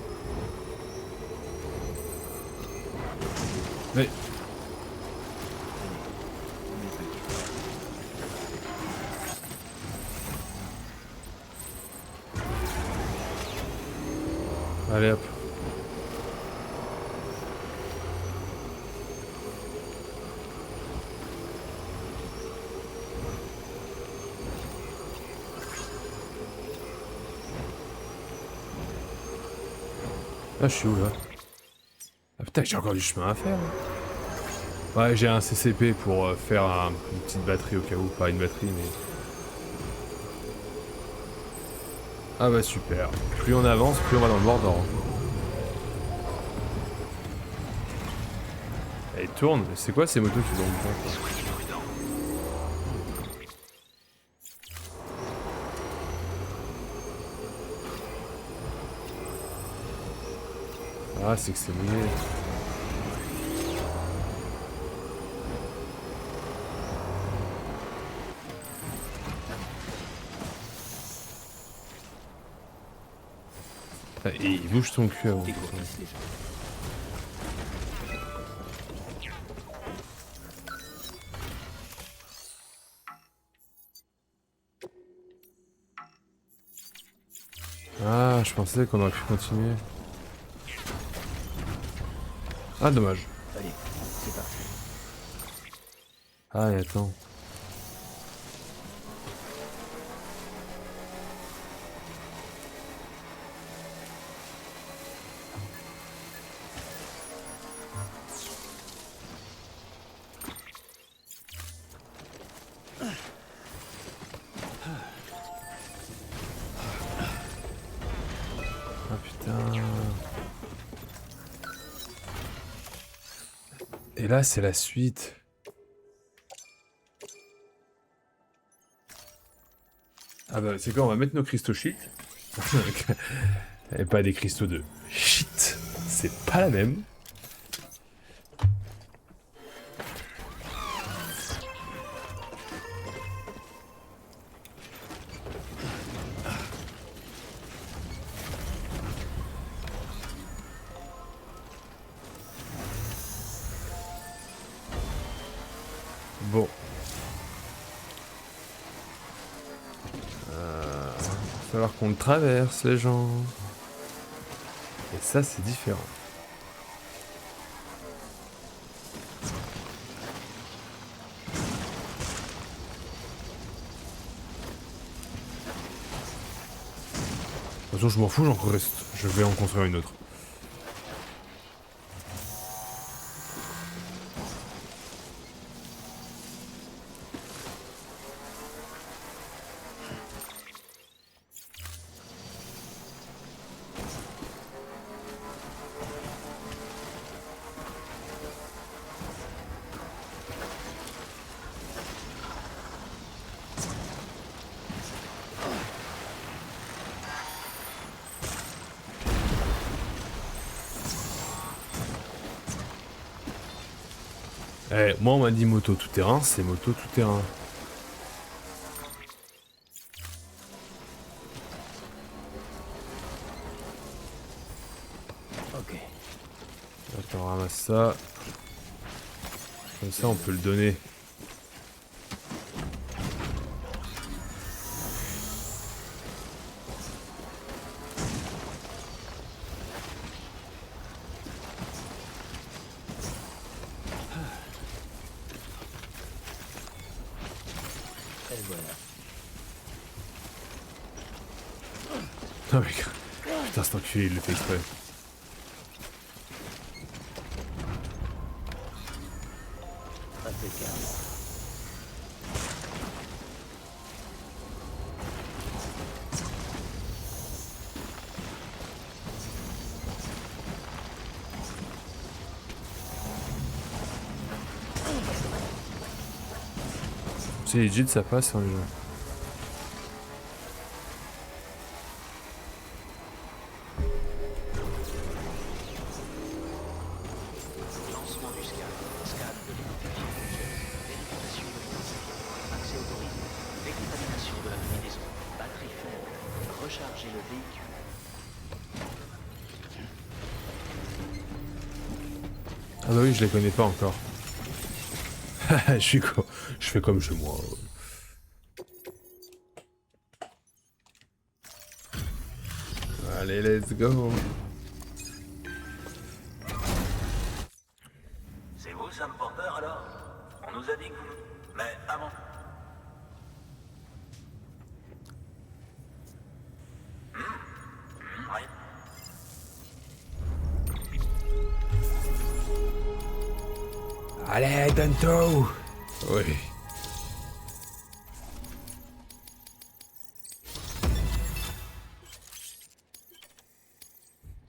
Mais... Allez hop. Ah, je suis où là? Ah putain, j'ai encore du chemin à faire. Ouais, j'ai un CCP pour faire une petite batterie au cas où. Pas une batterie, mais... Ah bah super. Plus on avance, plus on va dans le Mordor. Elle tourne. C'est quoi ces motos qui vont le temps? Soyez prudents. Ah, c'est que c'est mouillé. Ah, et il bouge son cul avant. Dégourdissent les gens. Ah, je pensais qu'on aurait pu continuer. Ah, dommage. Allez, c'est parti. Ah, et attends. Ah putain. Et là, c'est la suite. Ah bah, c'est quoi, on va mettre nos cristaux shit. Et pas des cristaux de shit. C'est pas la même. Bon. Va falloir qu'on le traverse, les gens. Et ça, c'est différent. De toute façon, je m'en fous, j'en reste. Je vais en construire une autre. Eh, moi on m'a dit moto tout terrain, c'est moto tout terrain. Ok. Attends, ramasse ça. Comme ça on peut le donner. Et voilà. Ah mec. Putain cet enculé il le fait exprès. Impeccable. C'est legit ça passe hein, les gens. Lancement du scan. Scan de l'identifiant objet. Vérification de l'identifiant. Accès autorisé. Décontamination de la combinaison. Batterie faible. Recharger le véhicule. Ah bah oui, je les connais pas encore. Je fais comme chez moi. Allez, let's go. C'est vous, Sam Porter, alors? On nous a dit que vous... Mais avant... Rien. Allez, Danto. Oui.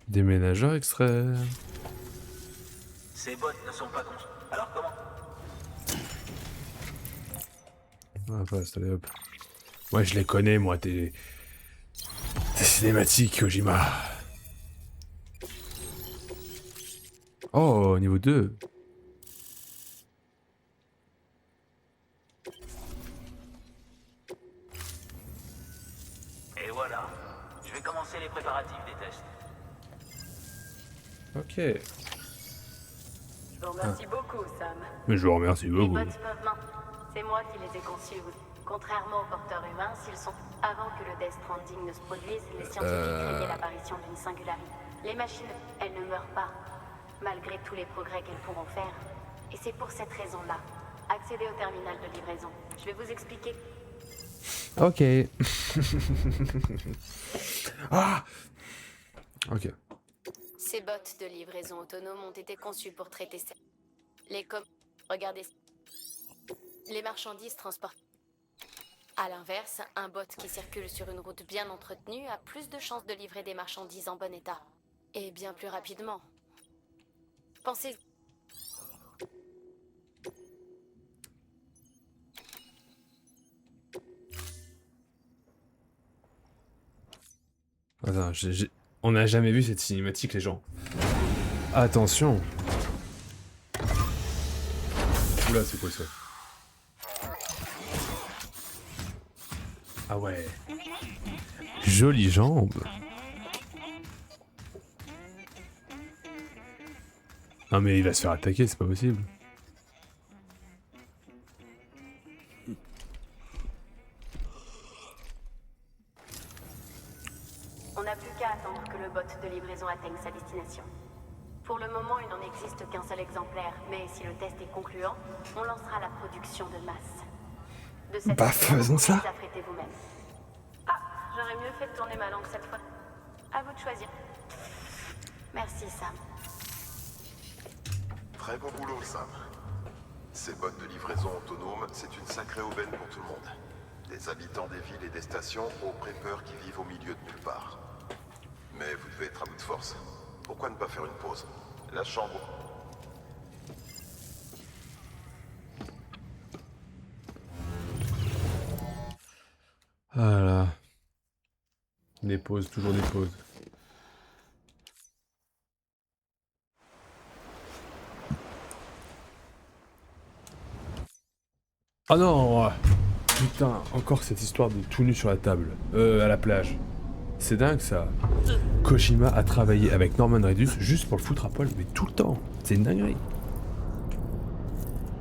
Déménageur extrait. Ces bottes ne sont pas construites. Alors comment? Ah, passe, allez hop. Moi, je les connais, moi, tes cinématiques, Kojima. Oh, niveau 2. Et voilà. Je vais commencer les préparatifs des tests. Ok. Je vous remercie beaucoup, Sam. Mais je vous remercie Les beaucoup. bots peuvent maintenant. C'est moi qui les ai conçus. Contrairement aux porteurs humains, s'ils sont... Avant que le Death Stranding ne se produise, les scientifiques craignaient l'apparition d'une singularité. Les machines, elles ne meurent pas, malgré tous les progrès qu'elles pourront faire. Et c'est pour cette raison-là. Accédez au terminal de livraison. Je vais vous expliquer. Ok. Ah. Ok. Ces bots de livraison autonome ont été conçus pour traiter ces... Regardez. Les marchandises transportent. A l'inverse, un bot qui circule sur une route bien entretenue a plus de chances de livrer des marchandises en bon état. Et bien plus rapidement. Pensez... Attends, on n'a jamais vu cette cinématique, les gens. Attention. Oula, c'est quoi ça? Ah ouais. Jolie jambe. Non mais il va se faire attaquer, c'est pas possible. On n'a plus qu'à attendre que le bot de livraison atteigne sa destination. Pour le moment, il n'en existe qu'un seul exemplaire, mais si le test est concluant, on lancera la production de masse. De cette Bah, façon, faisons vous ça. pouvez affréter vous-même. Ah, j'aurais mieux fait de tourner ma langue cette fois. À vous de choisir. Merci, Sam. Très bon boulot, Sam. Ces bots de livraison autonome, c'est une sacrée aubaine pour tout le monde. Des habitants des villes et des stations aux préppeurs qui vivent au milieu de nulle part. Mais vous devez être à bout de force. Pourquoi ne pas faire une pause? La chambre... Voilà. Des pauses, toujours des pauses. Ah non! Putain, encore cette histoire de tout nu sur la table. À la plage. C'est dingue ça. Kojima a travaillé avec Norman Reedus juste pour le foutre à poil, mais tout le temps. C'est une dinguerie.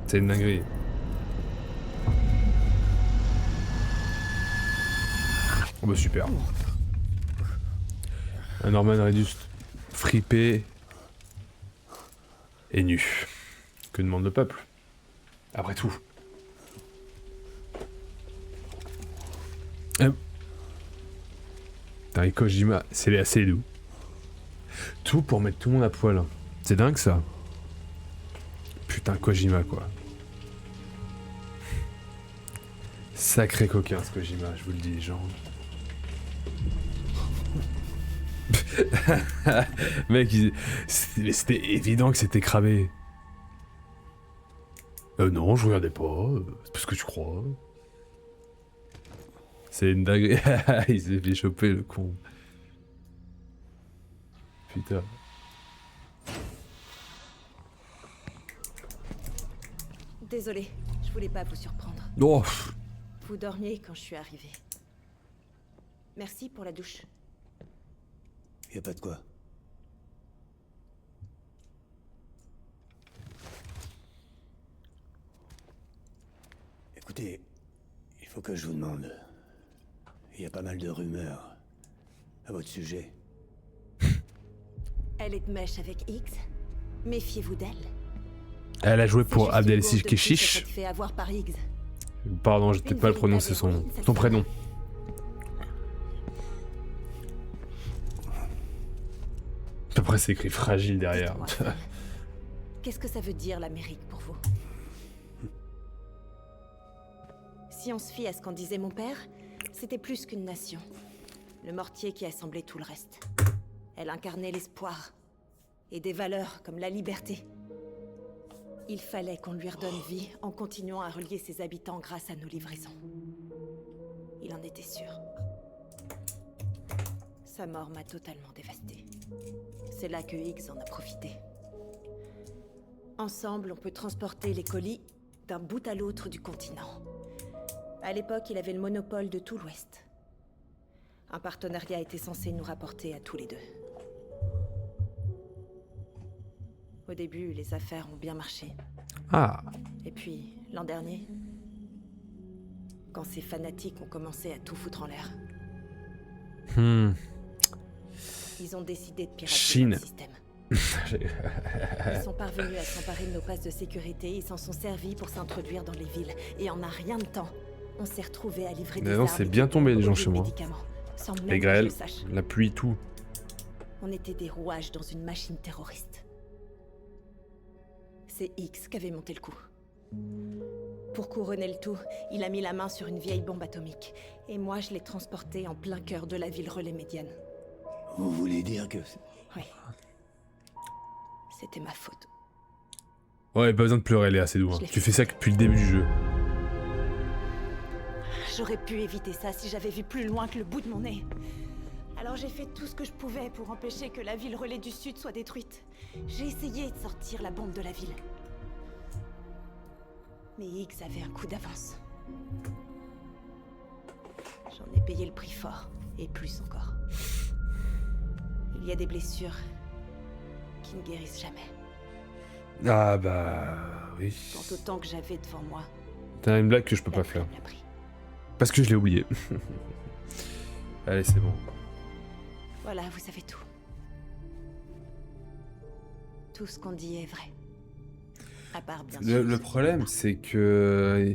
C'est une dinguerie. Oh bah super. Un Norman Reedus fripé et nu. Que demande le peuple? Après tout. Putain, et Kojima, c'est assez doux. Tout pour mettre tout le monde à poil. Hein. C'est dingue ça. Putain, Kojima quoi. Sacré coquin ce Kojima, je vous le dis, genre. Mec, c'était évident que c'était cramé. Non, je regardais pas. C'est parce que tu crois. C'est une dinguerie. Il s'est fait choper le con. Putain. Désolé, je voulais pas vous surprendre. Oh. Vous dormiez quand je suis arrivé. Merci pour la douche. Y a pas de quoi. Écoutez, il faut que je vous demande. Il y a pas mal de rumeurs à votre sujet. Elle est de mèche avec X. Méfiez-vous d'elle. Elle a joué C'est pour juste une Abdelaziz gourde de plus à Keshish. s'être fait avoir par X. Pardon, j'ai peut-être pas prononcé son prénom. Après, c'est écrit fragile derrière. Dites-moi, Sam, qu'est-ce que ça veut dire l'Amérique pour vous? Si on se fie à ce qu'en disait mon père, c'était plus qu'une nation. Le mortier qui assemblait tout le reste. Elle incarnait l'espoir. Et des valeurs comme la liberté. Il fallait qu'on lui redonne vie en continuant à relier ses habitants grâce à nos livraisons. Il en était sûr. Sa mort m'a totalement dévastée. C'est là que X en a profité. Ensemble, on peut transporter les colis d'un bout à l'autre du continent. À l'époque, il avait le monopole de tout l'Ouest. Un partenariat était censé nous rapporter à tous les deux. Au début, les affaires ont bien marché. Ah, Et puis, l'an dernier, quand ces fanatiques ont commencé à tout foutre en l'air, ils ont décidé de pirater Chine. notre système. Ils sont parvenus à s'emparer de nos passes de sécurité, ils s'en sont servis pour s'introduire dans les villes. Et en un rien de temps, on s'est retrouvés à livrer des non, armes c'est et bien des tombé, les gens produits chez moi. médicaments, sans même les que je le grêles, sache. la pluie, tout. On était des rouages dans une machine terroriste. C'est X qui avait monté le coup. Pour couronner le tout, il a mis la main sur une vieille bombe atomique. Et moi, je l'ai transportée en plein cœur de la ville relais médiane. Vous voulez dire que... Oui. C'était ma faute. Ouais, pas besoin de pleurer, Léa, c'est doux. Hein. Je l'ai Tu fait. fais ça depuis le début du jeu. J'aurais pu éviter ça si j'avais vu plus loin que le bout de mon nez. Alors j'ai fait tout ce que je pouvais pour empêcher que la ville relais du Sud soit détruite. J'ai essayé de sortir la bombe de la ville. Mais X avait un coup d'avance. J'en ai payé le prix fort, et plus encore. Il y a des blessures qui ne guérissent jamais. Ah bah... oui. Quant au temps que j'avais devant moi, T'as une blague que je peux la pas faire. prime l'a pris. Parce que je l'ai oublié. Allez, c'est bon. Voilà, vous savez tout. Tout ce qu'on dit est vrai. À part, bien sûr, Le ce problème, qui c'est que...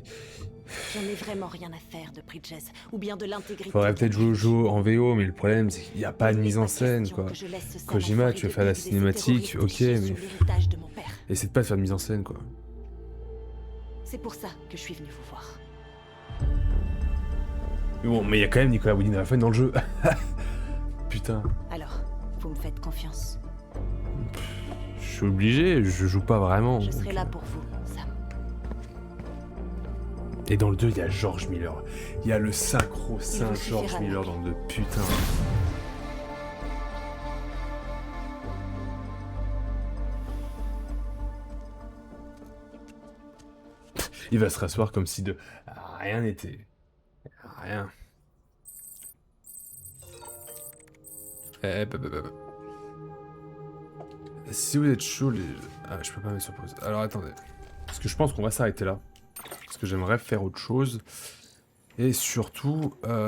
J'en ai vraiment rien à faire de Bridges, ou bien de l'intégrité. Faudrait peut-être jouer au jeu en VO, mais le problème, c'est qu'il n'y a pas de Il n'est mise en pas scène, question quoi. que je laisse ce Kojima, sale tu veux enfoiré faire la de Biggs et ses cinématique, terroristes ok, picher mais... sur l'héritage de mon père. Essaie de pas faire de mise en scène, quoi. C'est pour ça que je suis venu vous voir. Mais bon, mais il y a quand même Nicolas Winding Refn dans le jeu. Putain. Alors, vous me faites confiance. Je suis obligé, je joue pas vraiment. Je serai donc, là pour vous, Sam. Et dans le 2, il y a George Miller. Il y a le synchro Il saint vous George suffira, Miller mec. dans le 2. Putain. Il va se rasseoir comme si de rien n'était. Rien. Si vous êtes chaud, les... Ah, je peux pas mettre sur pause. Alors attendez. Parce que je pense qu'on va s'arrêter là. Parce que j'aimerais faire autre chose. Et surtout... rien,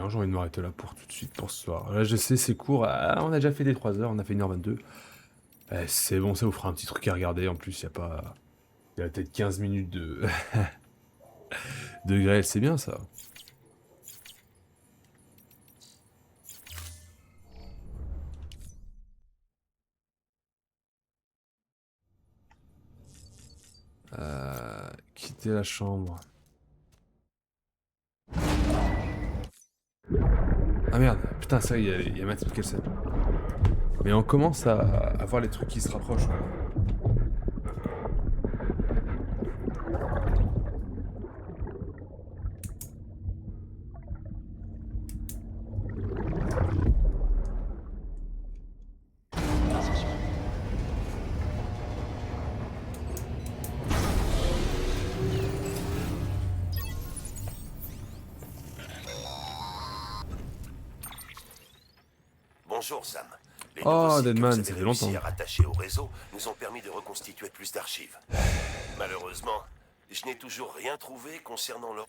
j'ai envie de m'arrêter là pour tout de suite, pour ce soir. Là, je sais, c'est court. Ah, on a déjà fait des 3 heures, on a fait 1h22. C'est bon, ça vous fera un petit truc à regarder. En plus, il y a pas... Il y a peut-être 15 minutes de... de grêle, c'est bien ça. Quitter la chambre. Ah merde, putain, ça, il y a Matt Mikkelsen. Mais on commence à voir les trucs qui se rapprochent, quoi. Bonjour Sam. Les Oh, nouveaux sites que Deadman, vous avez ça fait réussi longtemps. à rattacher au réseau nous ont permis de reconstituer plus d'archives. Malheureusement, Je n'ai toujours rien trouvé concernant leur...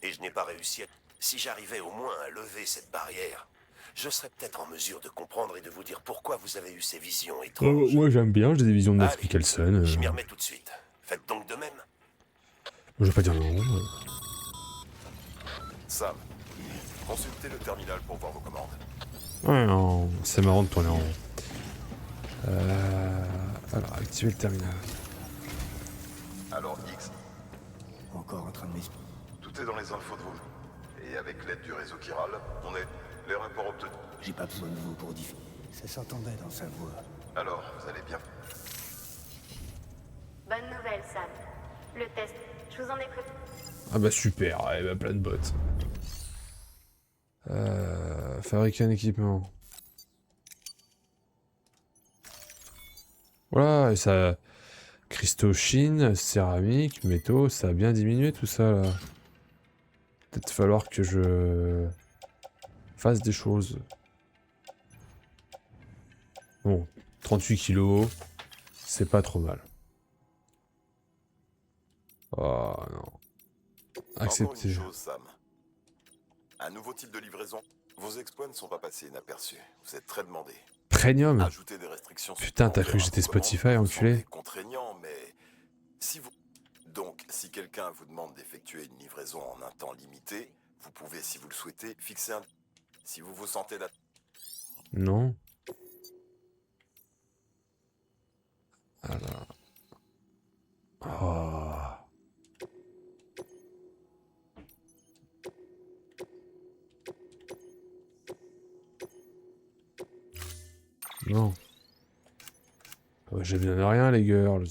Et je n'ai pas réussi à... Si j'arrivais au moins à lever cette barrière, je serais peut-être en mesure de comprendre et de vous dire pourquoi vous avez eu ces visions étranges. Moi j'aime bien, j'ai des visions de Max Allez, Mikkelsen. je m'y remets tout de suite. Faites donc de même. Je vais pas dire non. Sam, consultez le terminal pour voir vos commandes. Ouais, non, c'est marrant de tourner en rond. Alors, activer le terminal. Alors, X, Encore en train de m'expliquer. tout est dans les infos de vous. Et avec l'aide du réseau Chiral, on est les rapports obtenus. J'ai pas besoin de vous pour dire. Ça s'entendait dans sa voix. Alors, vous allez bien? Bonne nouvelle, Sam. Le test, je vous en ai préparé. Ah bah super, eh bah plein de bots. Fabriquer un équipement. Voilà, et ça... Cristaux, chine, céramique, métaux, ça a bien diminué tout ça là. Peut-être falloir que je... fasse des choses. Bon, 38 kilos, c'est pas trop mal. Oh non. Encore Accepter. une chose, Sam. Un nouveau type de livraison. Vos exploits ne sont pas passés inaperçus. Vous êtes très demandé. Premium. Ajouter des restrictions. Putain, t'as cru que j'étais Spotify, enculé. Contraignant, mais si vous... Donc, si quelqu'un vous demande d'effectuer une livraison en un temps limité, vous pouvez, si vous le souhaitez, fixer un... Si vous vous sentez là... Non. Alors. Oh. Non. Oh, j'ai bien rien, les girls.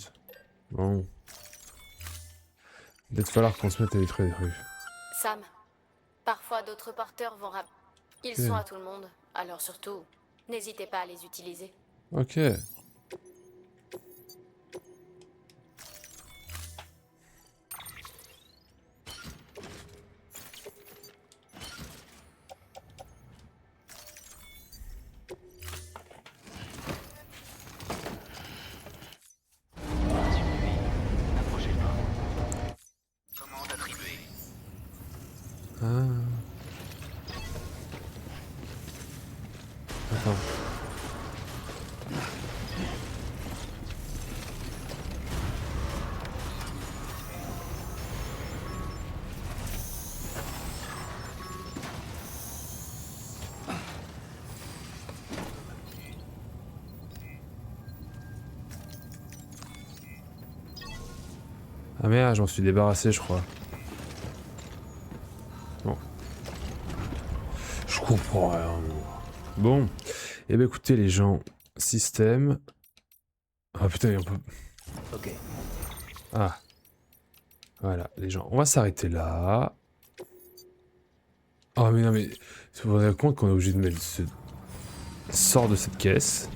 Bon. Peut-être falloir qu'on se mette à détruire des trucs. Sam, parfois d'autres porteurs vont rap... Ils sont à tout le monde, alors surtout, n'hésitez pas à les utiliser. Ok. Approchez le bord. Commande attribuée. Ah. Attends. Ah merde, j'en suis débarrassé, je crois. Bon. Je comprends rien. Bon. Eh ben écoutez les gens, système. Ah putain, on peut... Ok. Ah. Voilà, les gens. On va s'arrêter là. Oh mais non mais... Vous vous rendez compte qu'on est obligé de mettre ce... Sort de cette caisse.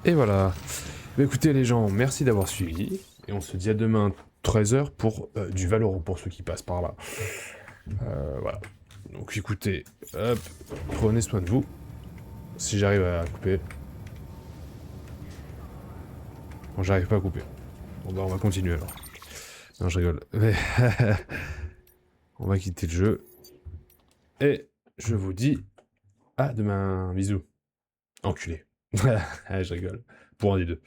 Et voilà. Bah, écoutez les gens, merci d'avoir suivi. Et on se dit à demain 13h pour du Valorant pour ceux qui passent par là. Voilà. Donc écoutez, hop, prenez soin de vous. Si j'arrive à couper. Bon, j'arrive pas à couper. Bon bah on va continuer alors. Non, je rigole. Mais on va quitter le jeu. Et je vous dis à demain. Bisous. Enculé. Je rigole. Pour un des deux.